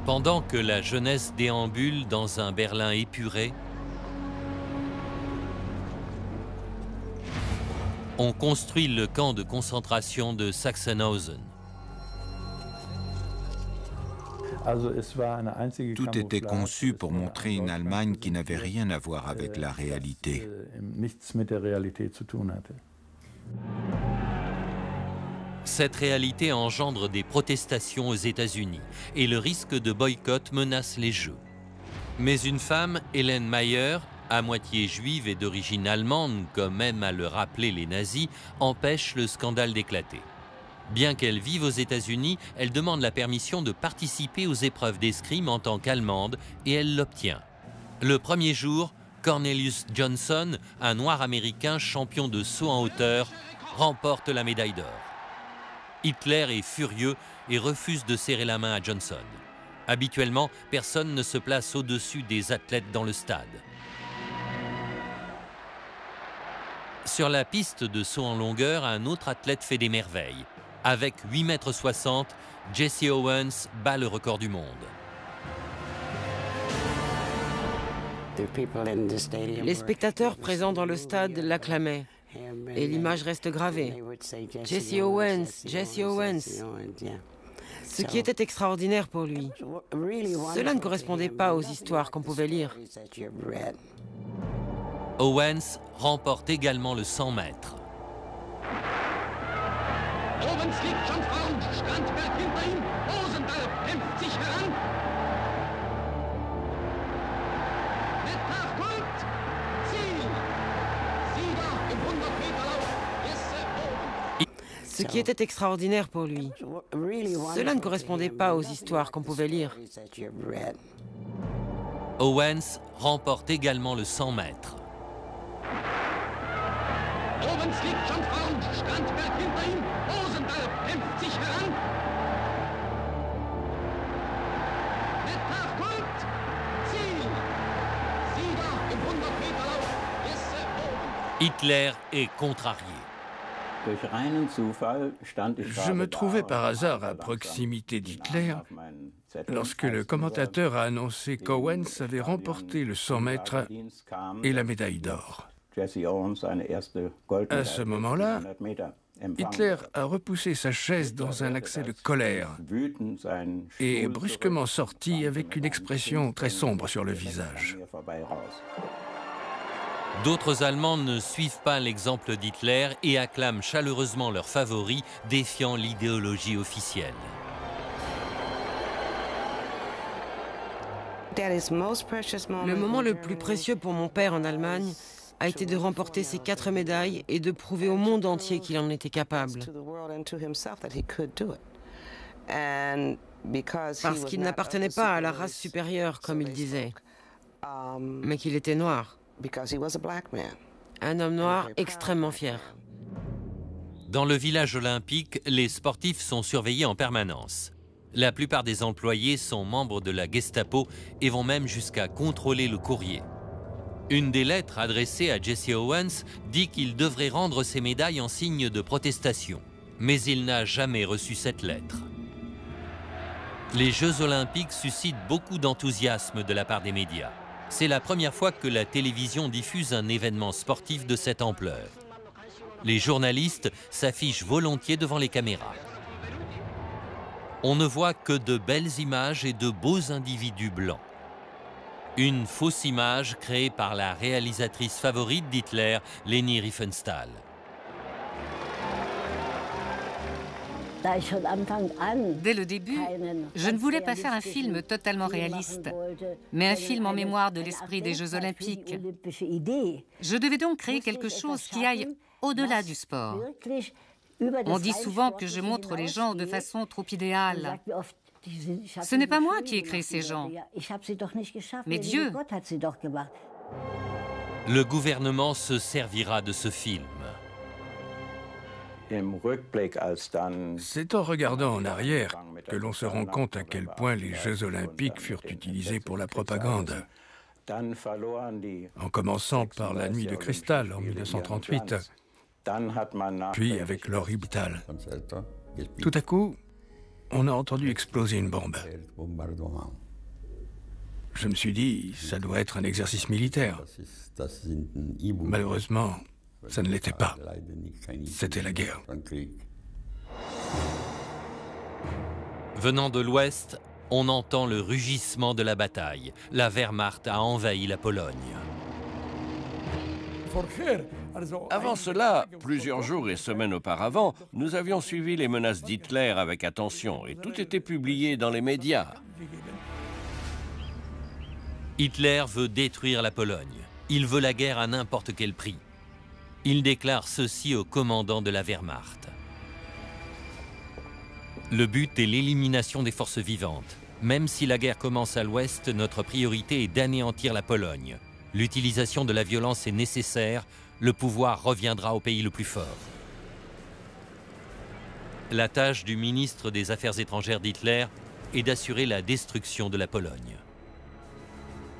Pendant que la jeunesse déambule dans un Berlin épuré, on construit le camp de concentration de Sachsenhausen. Tout était conçu pour montrer une Allemagne qui n'avait rien à voir avec la réalité. Cette réalité engendre des protestations aux États-Unis et le risque de boycott menace les Jeux. Mais une femme, Hélène Mayer, à moitié juive et d'origine allemande, comme aiment à le rappeler les nazis, empêche le scandale d'éclater. Bien qu'elle vive aux États-Unis, elle demande la permission de participer aux épreuves d'escrime en tant qu'Allemande et elle l'obtient. Le premier jour, Cornelius Johnson, un noir américain champion de saut en hauteur, remporte la médaille d'or. Hitler est furieux et refuse de serrer la main à Johnson. Habituellement, personne ne se place au-dessus des athlètes dans le stade. Sur la piste de saut en longueur, un autre athlète fait des merveilles. Avec 8,60 m, Jesse Owens bat le record du monde. Les spectateurs présents dans le stade l'acclamaient. Et l'image reste gravée. Jesse Owens, Jesse Owens. Ce qui était extraordinaire pour lui. Cela ne correspondait pas aux histoires qu'on pouvait lire. Owens remporte également le 100 mètres. Owens liegt schon vorn, Strandberg hinter ihm, Rosenberg kämpft sich heran. Wettkampf kommt, Ziel, Sieger im 100 Meter Lauf, Jesse Owens. Ce qui était extraordinaire pour lui. Cela ne correspondait pas aux histoires qu'on pouvait lire. Owens remporte également le 100 mètres. Owens liegt schon vorn, Strandberg hinter ihm, Rosenberg kämpft sich heran. Wettkampf kommt, Ziel, Sieger im 100 Meter Lauf, Jesse Owens. Hitler est contrarié. Je me trouvais par hasard à proximité d'Hitler lorsque le commentateur a annoncé qu'Owens avait remporté le 100 mètres et la médaille d'or. À ce moment-là, Hitler a repoussé sa chaise dans un accès de colère et est brusquement sorti avec une expression très sombre sur le visage. D'autres Allemands ne suivent pas l'exemple d'Hitler et acclament chaleureusement leur favori, défiant l'idéologie officielle. Le moment le plus précieux pour mon père en Allemagne a été de remporter ces 4 médailles et de prouver au monde entier qu'il en était capable. Parce qu'il n'appartenait pas à la race supérieure, comme il disait, mais qu'il était noir. Un homme noir extrêmement fier. Dans le village olympique, les sportifs sont surveillés en permanence. La plupart des employés sont membres de la Gestapo et vont même jusqu'à contrôler le courrier. Une des lettres adressées à Jesse Owens dit qu'il devrait rendre ses médailles en signe de protestation. Mais il n'a jamais reçu cette lettre. Les Jeux olympiques suscitent beaucoup d'enthousiasme de la part des médias. C'est la première fois que la télévision diffuse un événement sportif de cette ampleur. Les journalistes s'affichent volontiers devant les caméras. On ne voit que de belles images et de beaux individus blancs. Une fausse image créée par la réalisatrice favorite d'Hitler, Leni Riefenstahl. Dès le début, je ne voulais pas faire un film totalement réaliste, mais un film en mémoire de l'esprit des Jeux olympiques. Je devais donc créer quelque chose qui aille au-delà du sport. On dit souvent que je montre les gens de façon trop idéale. Ce n'est pas moi qui ai créé ces gens, mais Dieu. Le gouvernement se servira de ce film. C'est en regardant en arrière que l'on se rend compte à quel point les Jeux olympiques furent utilisés pour la propagande. En commençant par la Nuit de cristal en 1938, puis avec l'Orbital. Tout à coup, on a entendu exploser une bombe. Je me suis dit, ça doit être un exercice militaire. Malheureusement, ça ne l'était pas. C'était la guerre. Venant de l'Ouest, on entend le rugissement de la bataille. La Wehrmacht a envahi la Pologne. Avant cela, plusieurs jours et semaines auparavant, nous avions suivi les menaces d'Hitler avec attention et tout était publié dans les médias. Hitler veut détruire la Pologne. Il veut la guerre à n'importe quel prix. Il déclare ceci au commandant de la Wehrmacht. Le but est l'élimination des forces vivantes. Même si la guerre commence à l'ouest, notre priorité est d'anéantir la Pologne. L'utilisation de la violence est nécessaire, le pouvoir reviendra au pays le plus fort. La tâche du ministre des Affaires étrangères d'Hitler est d'assurer la destruction de la Pologne.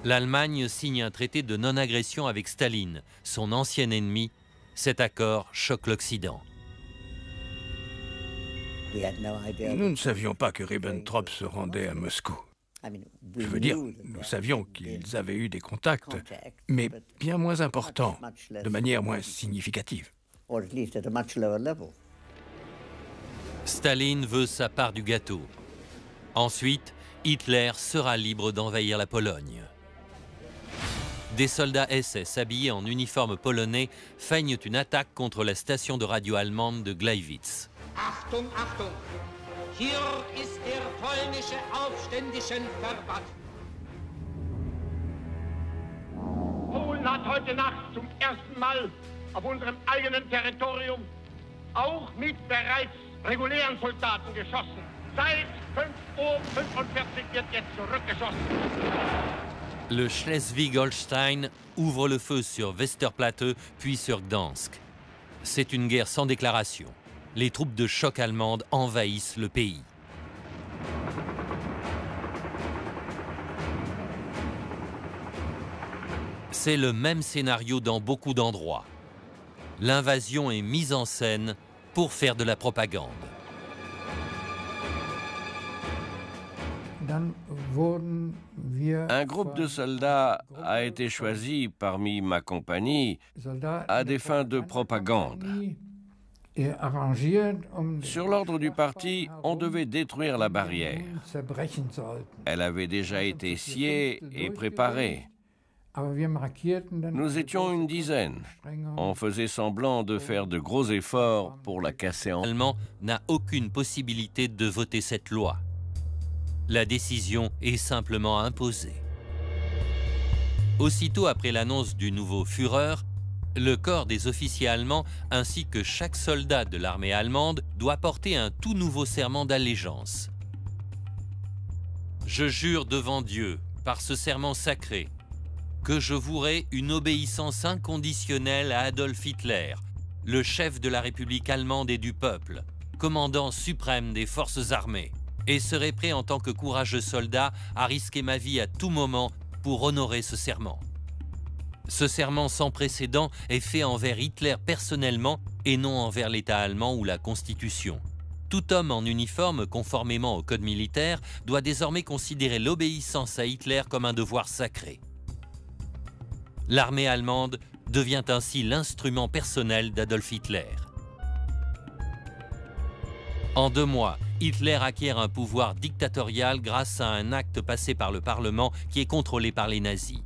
L'Allemagne signe un traité de non-agression avec Staline, son ancien ennemi. Cet accord choque l'Occident. Nous ne savions pas que Ribbentrop se rendait à Moscou. Je veux dire, nous savions qu'ils avaient eu des contacts, mais bien moins importants, de manière moins significative. Staline veut sa part du gâteau. Ensuite, Hitler sera libre d'envahir la Pologne. Des soldats SS habillés en uniforme polonais feignent une attaque contre la station de radio allemande de Gleiwitz. Achtung, Achtung! Hier ist der polnische Aufständischen-Verband. Polen hat heute Nacht zum ersten Mal auf unserem eigenen Territorium auch mit bereits regulären Soldaten geschossen. Seit 5:45 Uhr wird jetzt zurückgeschossen. Le Schleswig-Holstein ouvre le feu sur Westerplatte, puis sur Gdansk. C'est une guerre sans déclaration. Les troupes de choc allemandes envahissent le pays. C'est le même scénario dans beaucoup d'endroits. L'invasion est mise en scène pour faire de la propagande. Un groupe de soldats a été choisi parmi ma compagnie à des fins de propagande. Sur l'ordre du parti, on devait détruire la barrière. Elle avait déjà été sciée et préparée. Nous étions une dizaine. On faisait semblant de faire de gros efforts pour la casser en... L'Allemand n'a aucune possibilité de voter cette loi. La décision est simplement imposée. Aussitôt après l'annonce du nouveau Führer, le corps des officiers allemands ainsi que chaque soldat de l'armée allemande doit porter un tout nouveau serment d'allégeance. Je jure devant Dieu, par ce serment sacré, que je vouerai une obéissance inconditionnelle à Adolf Hitler, le chef de la République allemande et du peuple, commandant suprême des forces armées, et serai prêt en tant que courageux soldat à risquer ma vie à tout moment pour honorer ce serment. Ce serment sans précédent est fait envers Hitler personnellement et non envers l'État allemand ou la Constitution. Tout homme en uniforme, conformément au code militaire, doit désormais considérer l'obéissance à Hitler comme un devoir sacré. L'armée allemande devient ainsi l'instrument personnel d'Adolf Hitler. En 2 mois, Hitler acquiert un pouvoir dictatorial grâce à un acte passé par le Parlement qui est contrôlé par les nazis.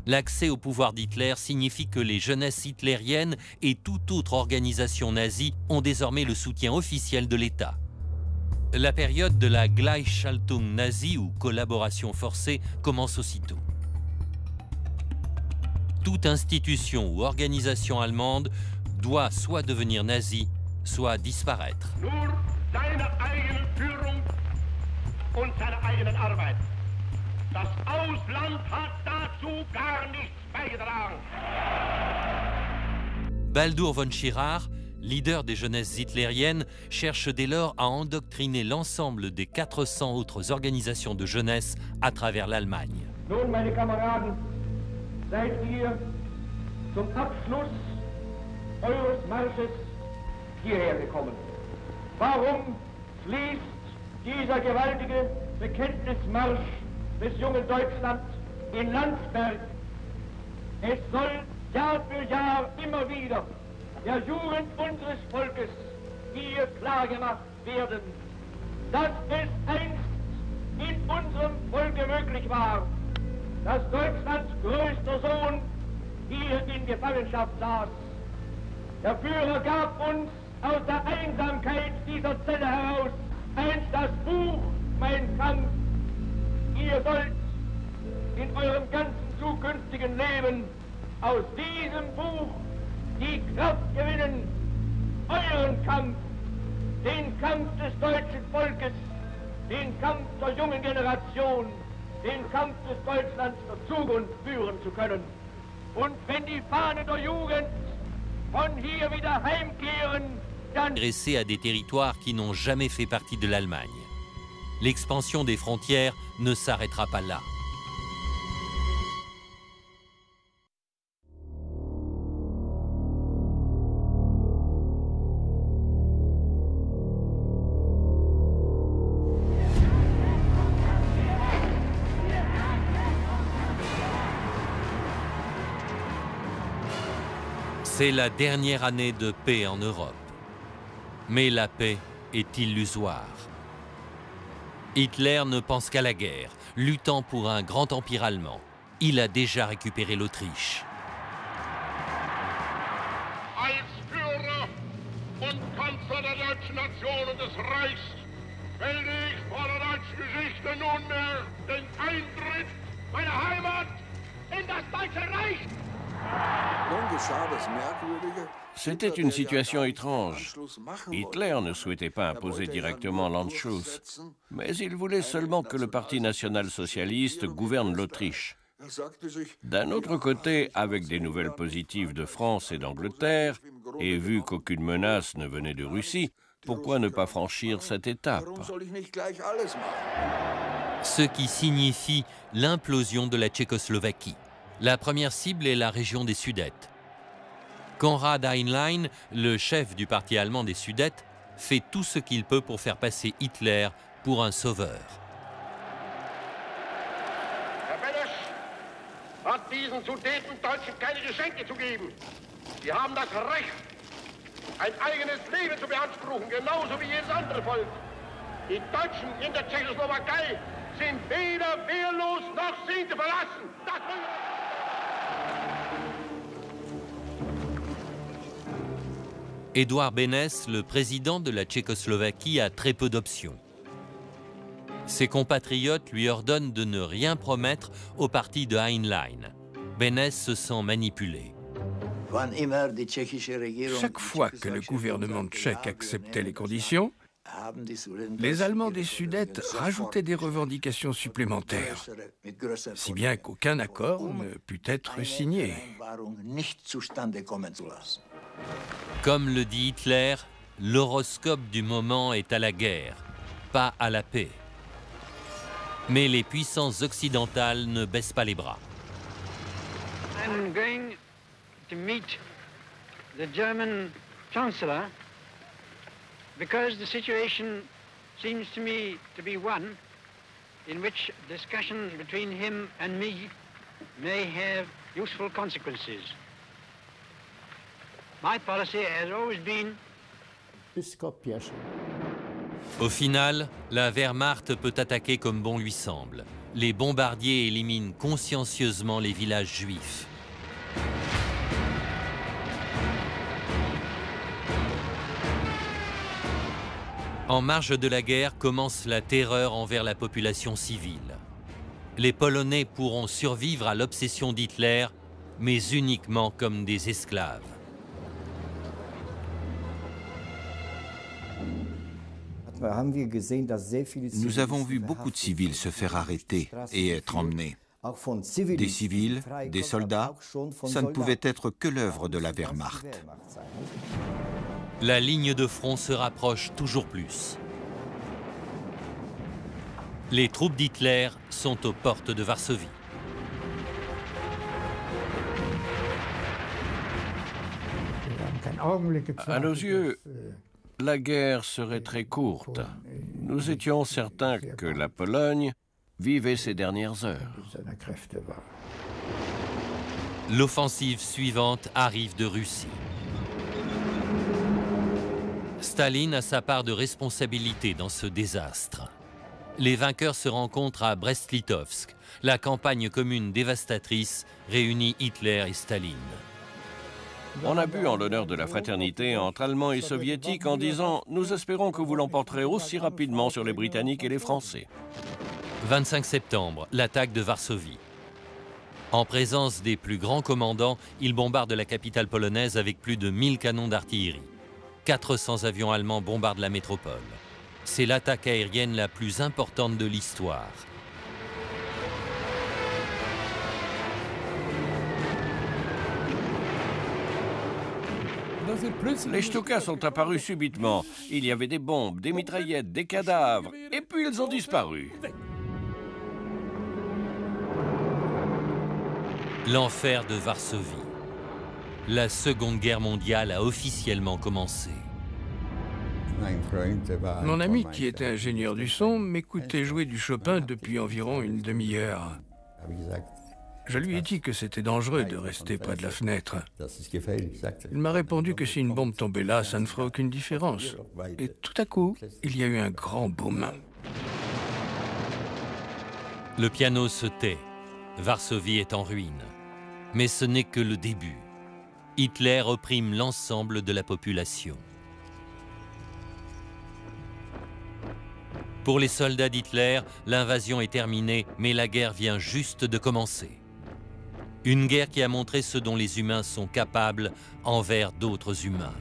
L'accès au pouvoir d'Hitler signifie que les jeunesses hitlériennes et toute autre organisation nazie ont désormais le soutien officiel de l'État. La période de la Gleichschaltung nazie ou collaboration forcée commence aussitôt. Toute institution ou organisation allemande doit soit devenir nazie, soit disparaître. Nur seine eigene Führung und seiner eigenen Arbeit. Das Ausland hat dazu gar nichts beigetragen. Baldur von Schirach, leader des jeunesses hitlériennes, cherche dès lors à endoctriner l'ensemble des 400 autres organisations de jeunesse à travers l'Allemagne. Nun, meine Kameraden, seid ihr zum Abschluss eures Marsches hierher gekommen. Warum fließt dieser gewaltige Bekenntnismarsch des jungen Deutschlands in Landsberg? Es soll Jahr für Jahr immer wieder der Jugend unseres Volkes hier klargemacht werden, dass es einst in unserem Volke möglich war, dass Deutschlands größter Sohn hier in Gefangenschaft saß. Der Führer gab uns aus der Einsamkeit dieser Zelle heraus einst das Buch Mein Kampf. Ihr sollt in eurem ganzen zukünftigen Leben aus diesem Buch die Kraft gewinnen, euren Kampf, den Kampf des deutschen Volkes, den Kampf der jungen Generation, den Kampf des Deutschlands der Zukunft führen zu können. Und wenn die Fahnen der Jugend von hier wieder heimkehren, dann... Adressé à des territoires qui n'ont jamais fait partie de l'Allemagne. L'expansion des frontières ne s'arrêtera pas là. C'est la dernière année de paix en Europe. Mais la paix est illusoire. Hitler ne pense qu'à la guerre, luttant pour un grand empire allemand. Il a déjà récupéré l'Autriche. Als Führer und Kanzler der deutschen Nation und des Reichs wähle ich vor der deutschen Geschichte nunmehr den Eintritt meiner Heimat in das Deutsche Reich. C'était une situation étrange. Hitler ne souhaitait pas imposer directement l'Anschluss, mais il voulait seulement que le Parti national-socialiste gouverne l'Autriche. D'un autre côté, avec des nouvelles positives de France et d'Angleterre, et vu qu'aucune menace ne venait de Russie, pourquoi ne pas franchir cette étape? Ce qui signifie l'implosion de la Tchécoslovaquie. La première cible est la région des Sudètes. Konrad Heinlein, le chef du parti allemand des Sudètes, fait tout ce qu'il peut pour faire passer Hitler pour un sauveur. Herr Benesch hat diesen Sudetendeutschen keine Geschenke zu geben. Sie haben das Recht, ein eigenes Leben zu beanspruchen, genauso wie jedes andere Volk. Die Deutschen in der Tschechoslowakei sind weder wehrlos noch sind sie verlassen. Édouard Beneš, le président de la Tchécoslovaquie, a très peu d'options. Ses compatriotes lui ordonnent de ne rien promettre au parti de Heinlein. Beneš se sent manipulé. Chaque fois que le gouvernement tchèque acceptait les conditions, les Allemands des Sudètes rajoutaient des revendications supplémentaires, si bien qu'aucun accord ne put être signé. Comme le dit Hitler, l'horoscope du moment est à la guerre, pas à la paix. Mais les puissances occidentales ne baissent pas les bras. I'm going to meet the German Chancellor because the situation seems to me to be one in which discussion between him and me may have useful consequences. My policy has always been... Au final, la Wehrmacht peut attaquer comme bon lui semble. Les bombardiers éliminent consciencieusement les villages juifs. En marge de la guerre commence la terreur envers la population civile. Les Polonais pourront survivre à l'obsession d'Hitler, mais uniquement comme des esclaves. Nous avons vu beaucoup de civils se faire arrêter et être emmenés. Des civils, des soldats, ça ne pouvait être que l'œuvre de la Wehrmacht. La ligne de front se rapproche toujours plus. Les troupes d'Hitler sont aux portes de Varsovie. À nos yeux, la guerre serait très courte. Nous étions certains que la Pologne vivait ses dernières heures. L'offensive suivante arrive de Russie. Staline a sa part de responsabilité dans ce désastre. Les vainqueurs se rencontrent à Brest-Litovsk. La campagne commune dévastatrice réunit Hitler et Staline. On a bu en l'honneur de la fraternité entre Allemands et Soviétiques en disant « Nous espérons que vous l'emporterez aussi rapidement sur les Britanniques et les Français ». 25 septembre, l'attaque de Varsovie. En présence des plus grands commandants, ils bombardent la capitale polonaise avec plus de 1000 canons d'artillerie. 400 avions allemands bombardent la métropole. C'est l'attaque aérienne la plus importante de l'histoire. Les Stukas sont apparus subitement. Il y avait des bombes, des mitraillettes, des cadavres, et puis ils ont disparu. L'enfer de Varsovie. La Seconde Guerre mondiale a officiellement commencé. Mon ami, qui était ingénieur du son, m'écoutait jouer du Chopin depuis environ une demi-heure. Je lui ai dit que c'était dangereux de rester près de la fenêtre. Il m'a répondu que si une bombe tombait là, ça ne ferait aucune différence. Et tout à coup, il y a eu un grand boom. Le piano se tait. Varsovie est en ruine. Mais ce n'est que le début. Hitler opprime l'ensemble de la population. Pour les soldats d'Hitler, l'invasion est terminée, mais la guerre vient juste de commencer. Une guerre qui a montré ce dont les humains sont capables envers d'autres humains.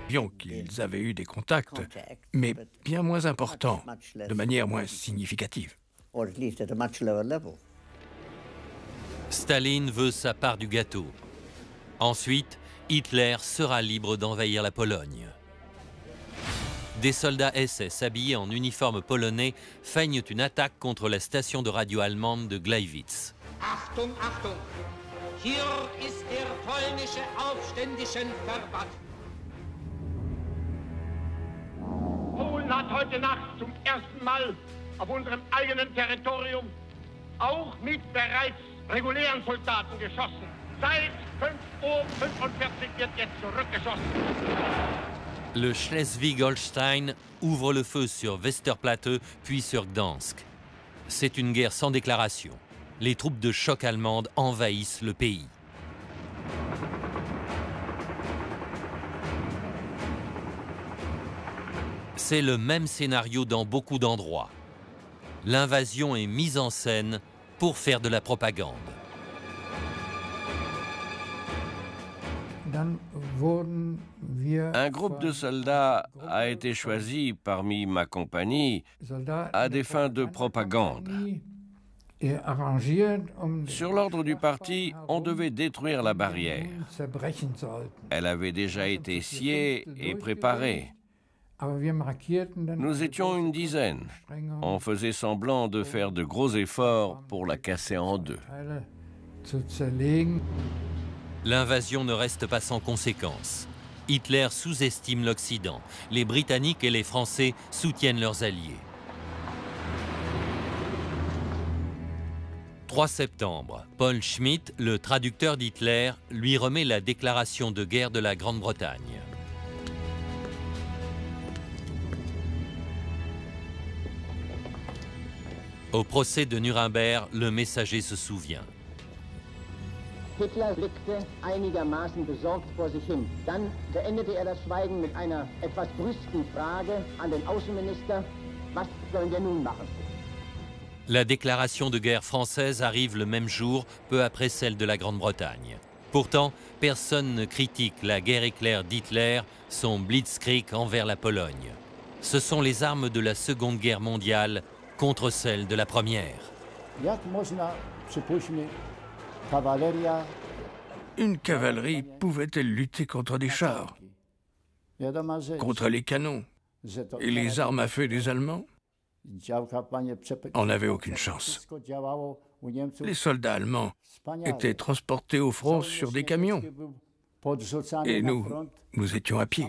Bien qu'ils avaient eu des contacts, mais bien moins importants, de manière moins significative. Staline veut sa part du gâteau. Ensuite, Hitler sera libre d'envahir la Pologne. Des soldats SS habillés en uniforme polonais feignent une attaque contre la station de radio allemande de Gleiwitz. Achtung, Achtung! Hier ist der polnische Aufständischen-Verband. Polen hat heute Nacht zum ersten Mal auf unserem eigenen Territorium auch mit bereits regulären Soldaten geschossen. Seit 5:45 Uhr wird jetzt zurückgeschossen. Le Schleswig-Holstein ouvre le feu sur Westerplatte, puis sur Gdansk. C'est une guerre sans déclaration. Les troupes de choc allemandes envahissent le pays. C'est le même scénario dans beaucoup d'endroits. L'invasion est mise en scène pour faire de la propagande. Un groupe de soldats a été choisi parmi ma compagnie à des fins de propagande. Sur l'ordre du parti, on devait détruire la barrière. Elle avait déjà été sciée et préparée. Nous étions une dizaine. On faisait semblant de faire de gros efforts pour la casser en deux. L'invasion ne reste pas sans conséquences. Hitler sous-estime l'Occident. Les Britanniques et les Français soutiennent leurs alliés. 3 septembre, Paul Schmitt, le traducteur d'Hitler, lui remet la déclaration de guerre de la Grande-Bretagne. Au procès de Nuremberg, le messager se souvient. Hitler blickte einigermaßen besorgt vor sich hin. Dann beendete das Schweigen mit einer etwas brüsken Frage an den Außenminister: Was sollen wir nun machen? La déclaration de guerre française arrive le même jour, peu après celle de la Grande-Bretagne. Pourtant, personne ne critique la guerre éclair d'Hitler, son blitzkrieg envers la Pologne. Ce sont les armes de la Seconde Guerre mondiale contre celles de la Première. Une cavalerie pouvait-elle lutter contre des chars, contre les canons et les armes à feu des Allemands? On n'avait aucune chance. Les soldats allemands étaient transportés au front sur des camions. Et nous étions à pied.